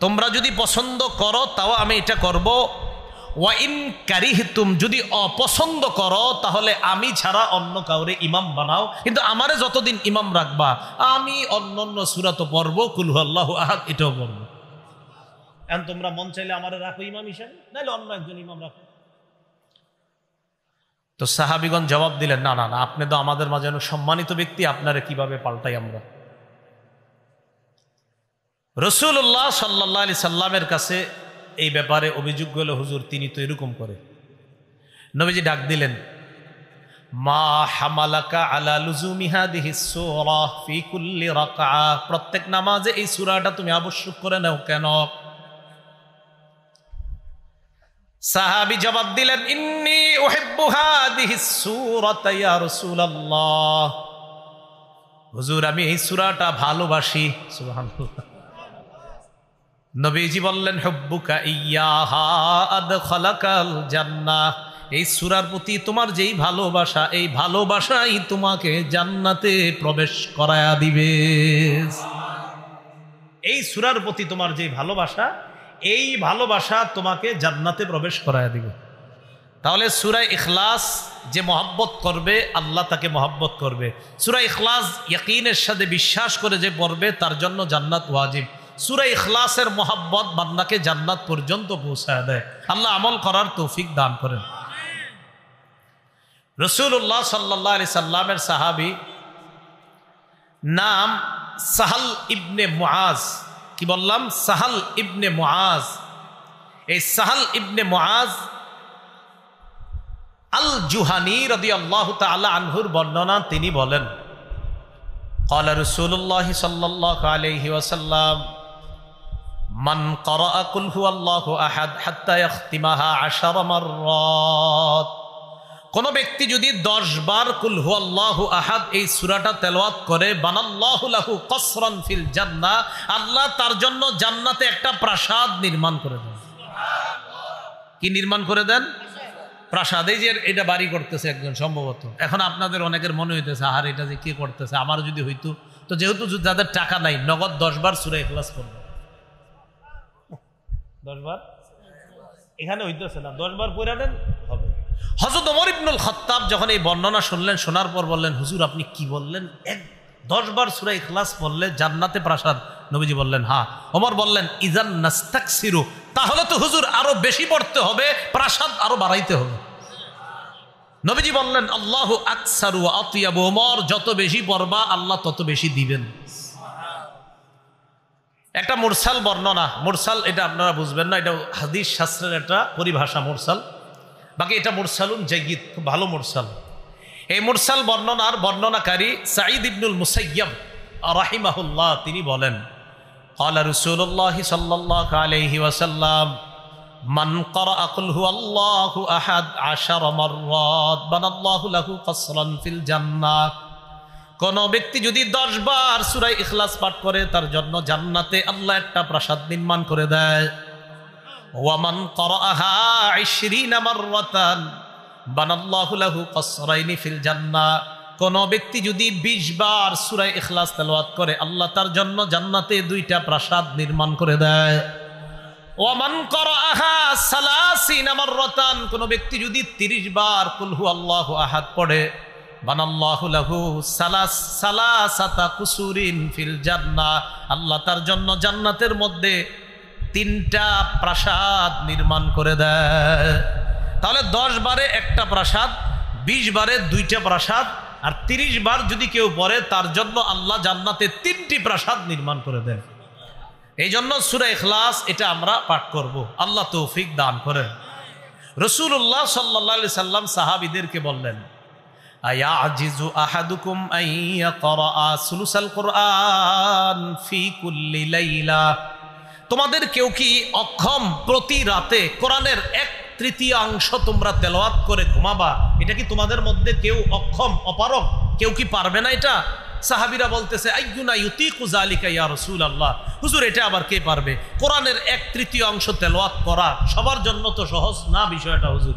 তোমরা যদি পছন্দ করো তাও আমি এটা করব। ওয়া ইন কারিহতুম, যদি অপছন্দ করো তাহলে আমি ছাড়া অন্য কাউরে ইমাম বানাও, কিন্তু আমারে যতদিন ইমাম রাখবা আমি অন্যান্য সূরা তো পড়ব, কুল হুয়াল্লাহু আহাদ এটাও পড়ব। এখন তোমরা মন চাইলে আমারে রাখো ইমাম হিসেবে, নাহলে অন্য একজন ইমাম রাখো। তো সাহাবীগণ জবাব দিলেন, না না না, আপনি তো আমাদের মাঝে সম্মানিত ব্যক্তি, আপনারে কিভাবে পাল্টাই আমরা। রাসূলুল্লাহ সাল্লাল্লাহু আলাইহি সাল্লামের কাছে এই ব্যাপারে অভিযোগ গেল, হুজুর তিনি তো এরকম করে। নবীজি ডাক দিলেন, মা হামালাকা আলা লুজুমি হাদিহিস সূরা ফি কুল্লি রাকআ, প্রত্যেক নামাজে এই সূরাটা তুমি আবশ্যক করে নাও কেন? সাহাবী জবাব দিলেন, ইন্নী উহিব্বু হাদিহিস সূরাতা ইয়া রাসূলুল্লাহ, হুজুর আমি এই সূরাটা ভালোবাসি। সুবহানাল্লাহ। নবীজি বললেন হুব্বুকা ইয়্যাহা আদখালাকাল জান্নাহ, এই সূরার প্রতি তোমার যেই ভালোবাসা, এই ভালোবাসাই তোমাকে জান্নাতে প্রবেশ করায়া দিবে। এই সূরার প্রতি তোমার যেই ভালোবাসা, এই ভালোবাসা তোমাকে জান্নাতে প্রবেশ করায়া দিবে। তাহলে সূরা ইখলাস যে মহব্বত করবে আল্লাহ তাকে মহব্বত করবে। সূরা ইখলাস ইয়াকিনের সাথে বিশ্বাস করে যে পড়বে তার জন্য জান্নাত ওয়াজিব। সূরা ইখলাসের মহব্বত বান্দাকে জান্নাত পর্যন্ত পৌঁছায় দেয়। আল্লাহ আমল করার তৌফিক দান করেন। রাসূলুল্লাহ সাল্লাল্লাহু আলাইহি সাল্লামের সাহাবী নাম সাহাল ইবনে মুআজ। কি বললাম? সাহাল ইবনে মুআজ। এই সাহাল ইবনে মুআজ আল জুহানি রাদিয়াল্লাহু তাআলা আনহুর বর্ণনা, তিনি বলেন ক্বালা রাসূলুল্লাহ সাল্লাল্লাহু আলাইহি ওয়াসাল্লাম মান ক্বারাআ কুল হুয়াল্লাহু আহাদ হাত্তা ইয়াখতিমাহা 10 মাররাত, কোন ব্যক্তি যদি 10 বার কুল হুয়াল্লাহু আহাদ এই সূরাটা তেলাওয়াত করে, বানাল্লাহু লাহু কসরান ফিল জান্নাহ, আল্লাহ তার জন্য জান্নাতে একটা প্রাসাদ নির্মাণ করে দেন। কি নির্মাণ করে দেন? প্রাসাদ। এই যে এটা বাড়ি করতেছে একজন সম্ভবত, এখন আপনাদের অনেকের মনে হইতেছে আর এটা যে কে করতেছে, আমার যদি হইতো। তো যেহেতু যাদের টাকা নাই, নগদ 10 বার সূরা ইখলাস করবে। 10 বার এখানে হইতেছে না, 10 বার পড়ে নেন হবে। হযরত ওমর ইবনুল খাত্তাব যখন এই বর্ণনা শুনলেন, শোনার পর বললেন হুজুর আপনি কি বললেন, 10 বার সূরা ইখলাস পড়লে জান্নাতে প্রাসাদ? নবীজি বললেন হ্যাঁ। ওমর বললেন ইজান নাস্তাকসিরু, তাহলে তো হুজুর আরো বেশি পড়তে হবে, প্রাসাদ আরো বাড়াইতে হবে। নবীজি বললেন আল্লাহু আকসারু ওয়া আতিয়াবু, ওমর যত বেশি পড়বা আল্লাহ তত বেশি দিবেন। একটা মুরসাল বর্ণনা, মুরসাল এটা আপনারা বুঝবেন না, এটা হাদিস শাস্ত্রের একটা পরিভাষা মুরসাল। বাকি এটা মুরসালুন জাইয়্যিদ, খুব ভালো মুরসাল। এই মুরসাল বর্ণনার বর্ণনাকারী সাঈদ ইবনুল মুসাইয়্যিব রাহিমাহুল্লাহ, তিনি বলেন ক্বালা রাসূলুল্লাহ সাল্লাল্লাহু আলাইহি ওয়াসাল্লাম মান ক্বারাআ কুল হুয়াল্লাহু আহাদ 10 মাররাত বানাল্লাহু লাহু কসরান ফিল জান্নাহ, কোন ব্যক্তি যদি 10 বার সূরা ইখলাস পাঠ করে তার জন্য জান্নাতে আল্লাহ একটা প্রাসাদ নির্মাণ করে দেয়। ওয়া মান ক্বারাআহা 20 মাররাতান বানাল্লাহু লাহু কসরাইনি ফিল জান্নাহ, কোন ব্যক্তি যদি 20 বার সূরা ইখলাস তেলাওয়াত করে আল্লাহ তার জন্য জান্নাতে 2টা প্রাসাদ নির্মাণ করে দেয়। ওয়া মান ক্বারাআহা 30 মাররাতান, কোন ব্যক্তি যদি 30 বার কুল হুয়াল্লাহু আহাদ পড়ে বানাল্লাহু লাহু সালাসাতা কুসুরিন ফিল জান্নাহ, আল্লাহ তার জন্য জান্নাতের মধ্যে 3টা প্রাসাদ নির্মাণ করে দেয়। তাহলে 10 বারে একটা প্রাসাদ, 20 বারে 2টা প্রাসাদ, আর 30 বার যদি কেউ পড়ে তার জন্য আল্লাহ জান্নাতে 3টি প্রাসাদ নির্মাণ করে দেন। এই জন্য সূরা ইখলাস এটা আমরা পাঠ করব, আল্লাহ তৌফিক দান করেন। রাসূলুল্লাহ সাল্লাল্লাহু আলাইহি সাল্লাম সাহাবীদেরকে বললেন আয়াজিজু আহাদুকুম আন ইয়াকরা সুলুসাল কুরআন ফি কুল্লি লাইলা, তোমাদের কেউ কি অক্ষম প্রতি রাতে কোরআনের 1/3 তোমরা তেলাওয়াত করে ঘুমাবা? এটা কি তোমাদের মধ্যে কেউ অক্ষম, অপারগ, কেউ কি পারবে না এটা? সাহাবীরা বলতেছে আইয়ুনা ইউতিকু যালিকা ইয়া রাসূলুল্লাহ, হুজুর এটা আবার কে পারবে? কোরআনের 1/3 তেলাওয়াত করা সবার জন্য তো সহজ না বিষয়টা হুজুর।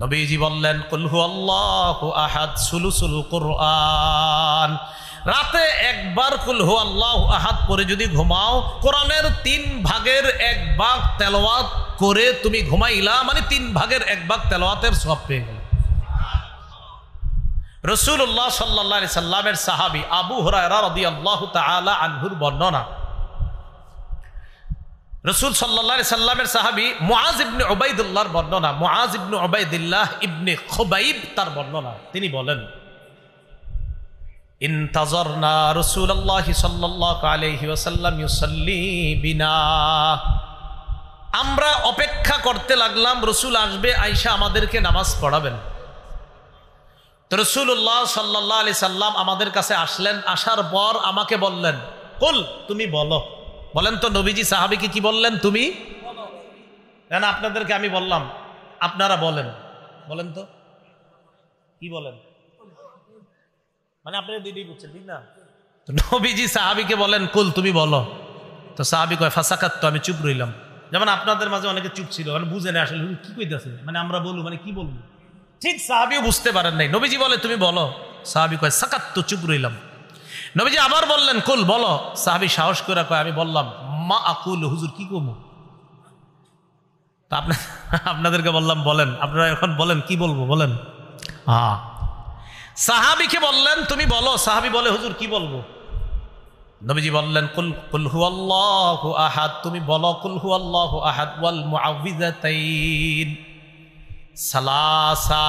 নবীজি বললেন কুল হুয়াল্লাহু আহাদ সুলুসুল কুরআন, রাতে একবার কুল হুয়াল্লাহু আহাদ পড়ে যদি ঘুমাও, কোরআনের 3 ভাগের 1 ভাগ তেলাওয়াত করে তুমি ঘুমাইলা, মানে 3 ভাগের 1 ভাগ তেলাওয়াতের সওয়াব পেয়ে গেল। রাসূলুল্লাহ সাল্লাল্লাহু আলাইহি সাল্লামের সাহাবী আবু হুরায়রা রাদিয়াল্লাহু তাআলা আনহুর বর্ণনা, রাসূল সাল্লাল্লাহু আলাইহি সাল্লামের সাহাবী মুআজ ইবনে উবাইদুল্লাহর বর্ণনা, মুআজ ইবনে উবাইদুল্লাহ ইবনে খুবাইব তার বর্ণনা, তিনি বলেন ইনতাজারনা রাসূলুল্লাহ সাল্লাল্লাহু আলাইহি ওয়াসাল্লাম ইউসাল্লি বিনা, আমরা অপেক্ষা করতে লাগলাম রাসূল আসবে, আয়েশা আমাদেরকে নামাজ পড়াবেন। তো রাসূলুল্লাহ সাল্লাল্লাহু আলাইহি সাল্লাম আমাদের কাছে আসলেন, আসার পর আমাকে বললেন কুল, তুমি বলো। বলেন তো নবীজি সাহাবীকে কি বললেন? তুমি বলো। না আপনাদেরকে আমি বললাম, আপনারা বলেন, বলেন তো কি বলেন? মানে আপনি দিদি বুঝছেন ঠিক না? তো নবীজি সাহাবীকে বলেন কুল তুমি বলো। তো সাহাবী কয় ফাসাকাত, তো আমি চুপ রইলাম। যেমন আপনাদের মাঝে অনেকে চুপ ছিল, মানে বুঝে না আসলে কি কইতাছে, মানে আমরা বলবো মানে কি বলবো, ঠিক সাহাবীও বুঝতে পারেন নাই। নবীজি বলে তুমি বলো, সাহাবী কয় সাকাত, তো চুপ রইলাম। নবীজি আবার বললেন কুল বলো। সাহাবী সাহস করে কয় আমি বললাম মা আকুল, হুজুর কি কমু। তা আপনাদেরকে বললাম বলেন, আপনারা এখন বলেন কি বলবো বলেন। হ্যাঁ, সাহাবীকে বললেন তুমি বলো। সাহাবী বলে হুজুর কি বলবো। নবীজি বললেন কুল হুয়াল্লাহু আহাদ, তুমি বলো কুল হুয়াল্লাহু আহাদ ওয়াল মুআউযিযাতাইন সালাসা।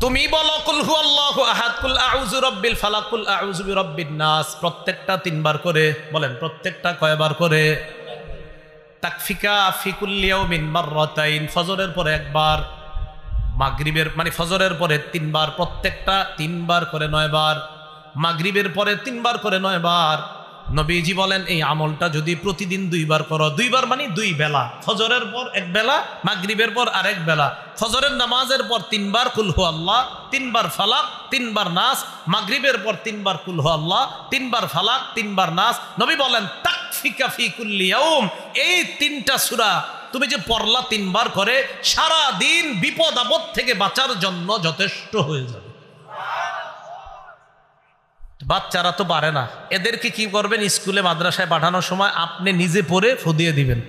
তুমি বলো কুল হুয়াল্লাহু আহাদ, কুল আউযু রাব্বিল ফালাক, কুল আউযু বিরাব্বিন নাস, প্রত্যেকটা 3 বার করে বলেন। প্রত্যেকটা কয়বার করে? তাকফিকা ফি কুল্লি ইয়াউমিন মাররাতাইন, ফজরের পরে একবার, মাগরিবের মানে ফজরের পরে 3 বার, প্রত্যেকটা 3 বার করে 9 বার, মাগরিবের পরে 3 বার করে 9 বার। নবীজি বলেন এই আমলটা যদি প্রতিদিন 2 বার করো, 2 বার মানে 2 বেলা, ফজরের পর এক বেলা, মাগরিবের পর আরেক বেলা, ফজরের নামাজের পর 3 বার কুল হু আল্লাহ, 3 বার ফালাক, 3 বার নাস, মাগরিবের পর 3 বার কুল হু আল্লাহ, 3 বার ফালাক, 3 বার নাস। নবী বলেন তাকফিকা ফি কুল্লি ইয়াউম, এই 3টা সূরা তুমি যে পড়লা 3 বার করে, সারা দিন বিপদ আপদ থেকে বাঁচার জন্য যথেষ্ট হয়ে যাবে। বাচ্চারা তো পারে না, এদেরকে কি করবেন, স্কুলে মাদ্রাসায় পাঠানোর সময় আপনি নিজে পড়ে ফুদিয়ে দিবেন,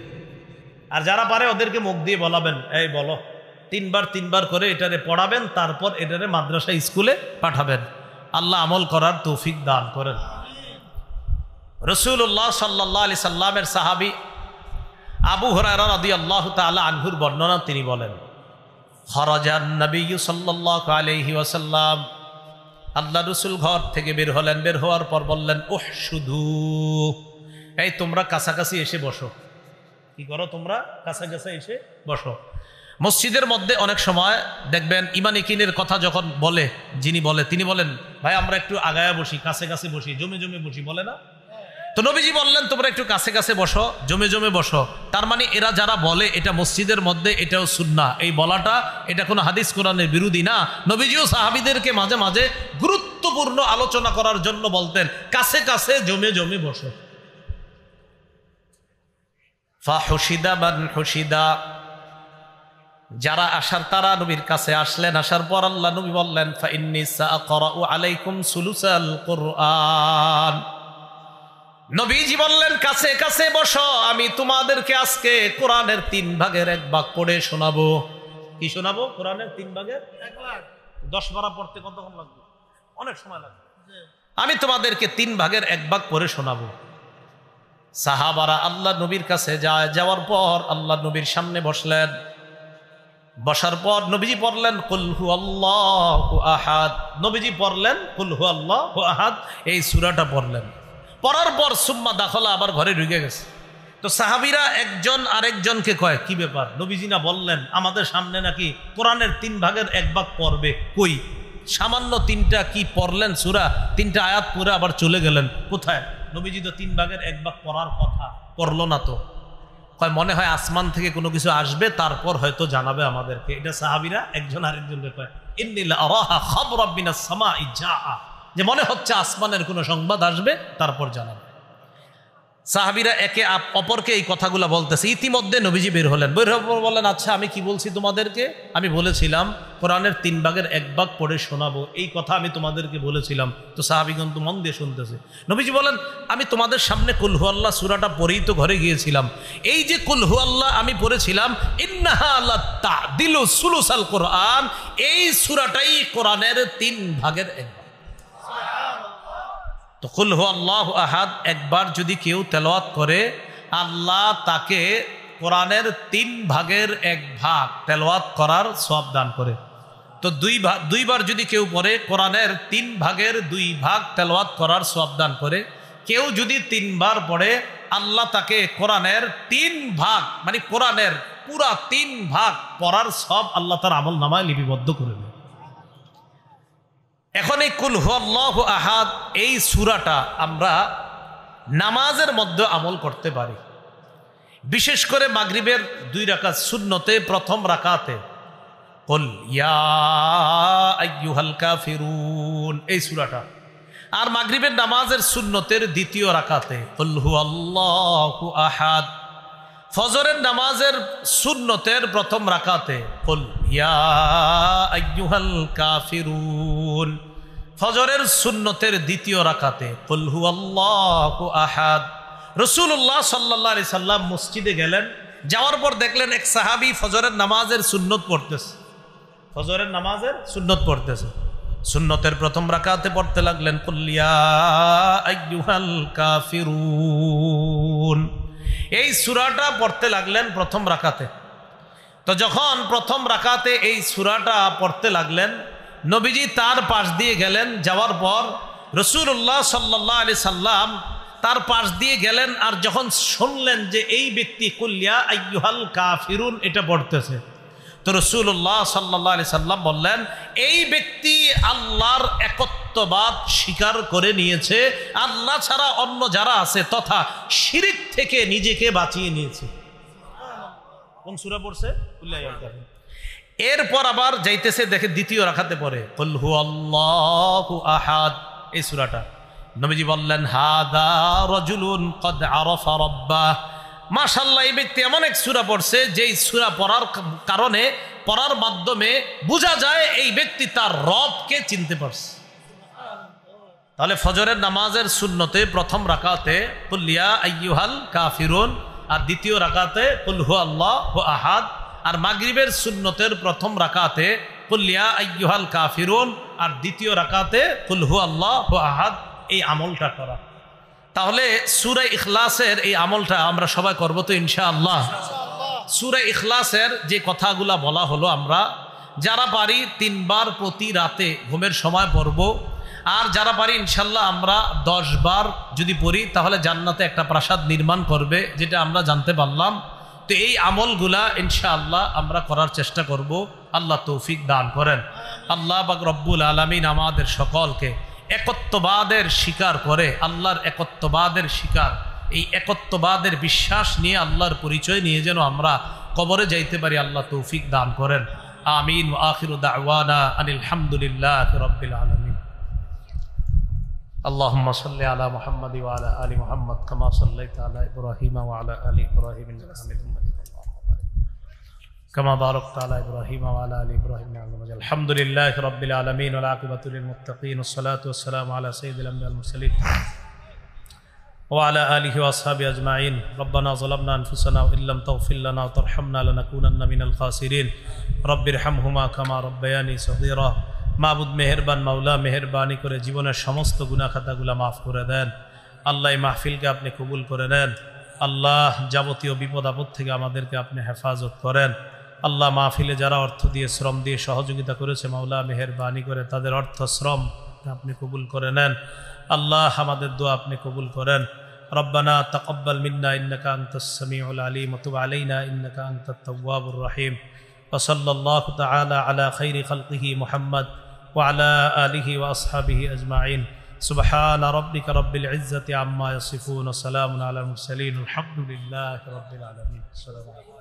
আর যারা পারে ওদেরকে মুখ দিয়ে বলাবেন এই বলো, 3 বার করে এটারে পড়াবেন, তারপর এটারে মাদ্রাসা স্কুলে পাঠাবেন। আল্লাহ আমল করার তৌফিক দান করেন। রাসূলুল্লাহ সাল্লাল্লাহু আলাইহি সাল্লামের সাহাবী আবু হুরায়রা রাদিয়াল্লাহু তাআলা আনহুর বর্ণনা, তিনি বলেন খরাজান নবী সাল্লাল্লাহু আলাইহি ওয়াসাল্লাম, আল্লাহ রসুল ঘর থেকে বের হলেন। বের হওয়ার পর বললেন ওহ শুধু, এই তোমরা কাছাকাছি এসে বসো। কি করো তোমরা? কাছাকাছি এসে বসো। মসজিদের মধ্যে অনেক সময় দেখবেন ইমান ইকিনের কথা যখন বলে, যিনি বলে তিনি বলেন ভাই আমরা একটু আগায়া বসি, কাছে কাছে বসি, জমে জমে বসি, বলে না? তো নবীজি বললেন তোমরা একটু কাছে কাছে বসো, জমে জমে বসো। তার মানে এরা যারা বলে এটা মসজিদের মধ্যে, এটাও সুন্নাহ, এই বলাটা এটা কোনো হাদিস কোরআনের বিরোধী না। নবীজিও সাহাবীদেরকে মাঝে মাঝে গুরুত্বপূর্ণ আলোচনা করার জন্য বলতেন কাছে কাছে জমে জমে বসো। ফাহুশিদা মান হুশিদা, যারা আসার তারা নবীর কাছে আসলেন। আসার পর আল্লাহ নবী বললেন ফা ইন্নী সাআকরাউ আলাইকুম সুলুসাল কুরআন, নবীজি বললেন কাছে কাছে বসো, আমি তোমাদেরকে আজকে কোরআনের 3 ভাগের 1 ভাগ পড়ে শোনাবো। কি শোনাবো? কোরআনের 3 ভাগের 1 ভাগ। 10 পারা পড়তে কতক্ষণ লাগবে? অনেক সময় লাগবে। আমি তোমাদেরকে 3 ভাগের 1 ভাগ পড়ে শোনাবো। সাহাবারা আল্লাহ নবীর কাছে যায়। যাওয়ার পর আল্লাহ নবীর সামনে বসলেন। বসার পর নবীজি পড়লেন কুল হুয়াল্লাহু আহাদ। নবীজি পড়লেন কুল হুয়াল্লাহু আহাদ, এই সূরাটা পড়লেন। পড়ার পর সুম্মা দাখলা, আবার ঘরে ঢুকে গেছে। তো সাহাবীরা একজন আরেকজনকে কয় কি ব্যাপার, নবীজি না বললেন আমাদের সামনে নাকি কোরআনের 3 ভাগের 1 ভাগ পড়বে, কই সামান্য 3টা কি পড়লেন সূরা, 3টা আয়াত পড়ে আবার চলে গেলেন কোথায়? নবীজি তো 3 ভাগের 1 ভাগ পড়ার কথা, পড়লো না তো। কয় মনে হয় আসমান থেকে কোনো কিছু আসবে, তারপর হয়তো জানাবে আমাদেরকে। এটা সাহাবীরা একজন আরেকজনকে কয় ইন্নী লা আরাহা খাবরাম মিনাস সামাই জাআ, যে মনে হচ্ছে আসমানের কোনো সংবাদ আসবে, তারপর জানাবে। সাহাবীরা একে অপরকে এই কথাগুলো বলতেছে। ইতিমধ্যে নবীজি বের হলেন। বের হওয়ার পর বললেন আচ্ছা আমি কি বলছি তোমাদেরকে? আমি বলেছিলাম কোরআনের 3 ভাগের 1 ভাগ পড়ে শোনাবো, এই কথা আমি তোমাদেরকে বলেছিলাম। তো সাহাবীগণ তো মন দিয়ে শুনতেছে। নবীজি বলেন আমি তোমাদের সামনে কুল হুয়াল্লাহ সূরাটা পড়েই তো ঘরে গিয়েছিলাম। এই যে কুল হুয়াল্লাহ আমি পড়েছিলাম, ইন্নাহা লা তা'দিলু সুলুসাল কোরআন, এই সূরাটাই কোরআনের 3 ভাগের 1 ভাগ। তো কুল হুয়াল্লাহু আহাদ একবার যদি কেউ তেলাওয়াত করে, আল্লাহ তাকে কোরআনের 3 ভাগের 1 ভাগ তেলাওয়াত করার সওয়াব দান করে। তো 2 বার যদি কেউ পড়ে, কোরআনের 3 ভাগের 2 ভাগ তেলাওয়াত করার সওয়াব দান করে। কেউ যদি 3 বার পড়ে, আল্লাহ তাকে কোরআনের 3 ভাগ মানে কোরআনের পুরা 3 ভাগ পড়ার সওয়াব আল্লাহ তার আমল নামায় লিপিবদ্ধ করে দেয়। এখন এই কুল হুয়াল্লাহু আহাদ এই সূরাটা আমরা নামাজের মধ্যে আমল করতে পারি। বিশেষ করে মাগরিবের 2 রাকাত সুন্নতে প্রথম রাকাতে কুল ইয়া আইয়ুহাল কাফিরুন, এই সূরাটা আর মাগরিবের নামাজের সুন্নতের দ্বিতীয় রাকাতে কুল হুয়াল্লাহু আহাদ। ফজরের নামাজের সুন্নতের প্রথম রাকাতে কুল ইয়া আইয়ুহাল কাফিরুন। ফজরের সুন্নতের দ্বিতীয় রাকাতে কুল হুয়াল্লাহু আহাদ। রাসূলুল্লাহ সাল্লাল্লাহু আলাইহি সাল্লাম মসজিদে গেলেন, যাওয়ার পর দেখলেন এক সাহাবী ফজরের নামাজের সুন্নত পড়তেছে, ফজরের নামাজের সুন্নত পড়তেছে। সুন্নতের প্রথম রাকাতে পড়তে লাগলেন কুল ইয়া আইয়ুহাল কাফিরুন। এই সূরাটা পড়তে লাগলেন প্রথম রাকাতে। তো যখন প্রথম রাকাতে এই সূরাটা পড়তে লাগলেন, নবীজি তার পাশ দিয়ে গেলেন, যাওয়ার পর রাসূলুল্লাহ সাল্লাল্লাহু আলাইহি সাল্লাম তার পাশ দিয়ে গেলেন। আর যখন শুনলেন যে এই ব্যক্তি কুল ইয়া আইয়ুহাল কাফিরুন এটা পড়তেছে, তো রাসূলুল্লাহ সাল্লাল্লাহু আলাইহি সাল্লাম বললেন, এই ব্যক্তি আল্লাহর একত্ববাদ স্বীকার করে নিয়েছে, আল্লাহ ছাড়া অন্য যারা আছে তথা শিরক থেকে নিজেকে বাঁচিয়ে নিয়েছে। কোন সূরা পড়ছে? কুল ইয়া আইয়ুহাল কাফিরুন। এরপর আবার যাইতেছে, দেখে দ্বিতীয় রাকাতে পড়ে কুল হুয়াল্লাহু আহাদ এই সূরাটা। নবীজি বললেন, হাদা রাজুলুন ক্বাদ আরাফা রাব্বাহ। মাশাআল্লাহ, এই ব্যক্তি এমন এক সূরা পড়ছে যেই সূরা পড়ার কারণে, পড়ার মাধ্যমে বোঝা যায় এই ব্যক্তি তার রবকে চিনতে পারছে। তাহলে ফজরের নামাজের সুন্নতে প্রথম রাকাতে কুল ইয়া আইয়ুহাল কাফিরুন, আর দ্বিতীয় রাকাতে কুল হুয়াল্লাহু আহাদ, আর মাগরিবের সুন্নতের প্রথম রাকাতে কুল ইয়া আইয়ুহাল কাফিরুন, আর দ্বিতীয় রাকাতে কুল হুয়াল্লাহু আহাদ, এই আমলটা করা। তাহলে সূরা ইখলাসের এই আমলটা আমরা সবাই করব তো ইনশাআল্লাহ। সূরা ইখলাসের যে কথাগুলা বলা হলো, আমরা যারা পারি 3 বার প্রতি রাতে ঘুমের সময় পড়ব, আর যারা পারি ইনশাআল্লাহ আমরা 10 বার যদি পড়ি তাহলে জান্নাতে একটা প্রাসাদ নির্মাণ করবে, যেটা আমরা জানতে পারলাম। তো এই আমলগুলা ইনশাআল্লাহ আমরা করার চেষ্টা করব। আল্লাহ তৌফিক দান করেন। আল্লাহ পাক রব্বুল আলামিন আমাদের সকলকে একত্ববাদের স্বীকার করে, আল্লাহর একত্ববাদের স্বীকার, এই একত্ববাদের বিশ্বাস নিয়ে আল্লাহর পরিচয় নিয়ে যেন আমরা কবরে যাইতে পারি, আল্লাহ তৌফিক দান করেন। আমিন। ওয়া আখিরু দাওয়ানা আনিল হামদুলিল্লাহি রাব্বিল আলামিন। আল্লাহুম্মা সাল্লি আলা মুহাম্মাদ ওয়া আলা আলি মুহাম্মাদ কামা সাল্লাইতা আলা ইব্রাহিম ওয়া আলা আলি ইব্রাহিম ইন্নাকা হামিদুম মাজিদ। كما باركت على إبراهيم وعلى آل إبراهيم إنك حميد مجيد. الحمد لله رب العالمين والعاقبة للمتقين والصلاة والسلام على سيد الأنبياء والمرسلين وعلى آله وأصحابه أجمعين. ربنا ظلمنا أنفسنا وإن لم تغفر لنا وترحمنا لنكونن من الخاسرين. رب ارحمهما كما ربياني صغيرا. মাবুদ মেহেরবান, মাওলা মেহেরবানি করে জীবনের সমস্ত গুনাহ খাতাগুলো মাফ করে দেন। আল্লাহ এই মাহফিলকে আপনি কবুল করে নেন। আল্লাহ যাবতীয় বিপদ আপদ থেকে আমাদেরকে আপনি হেফাজত করেন। আল্লাহ মাহফিলে যারা অর্থ দিয়ে শ্রম দিয়ে সহযোগিতা করেছে, মাওলা মেহেরবানি করে তাদের অর্থ শ্রম আপনি কবুল করে নেন। আল্লাহ আমাদের দোয়া আপনি কবুল করেন। রব্বানা তাকাব্বাল মিন্না ইন্নাকা আনতাস সামিউল আলিম ওয়া তুব আলাইনা ইন্নাকা আনতাত তাওয়াবুর রহিম। ওয়া সাল্লাল্লাহু তাআলা আলা খাইরি খালকিহি মুহাম্মদ ওয়া আলা আলিহি ওয়া আসহাবিহি আজমাইন। সুবহান রাব্বিকা রাব্বিল ইজ্জাতি আম্মা ইয়াসিফুন ওয়া সালামুন আলাল মুরসালিন। আলহামদুলিল্লাহি রাব্বিল আলামিন। আসসালামু আলাইকুম।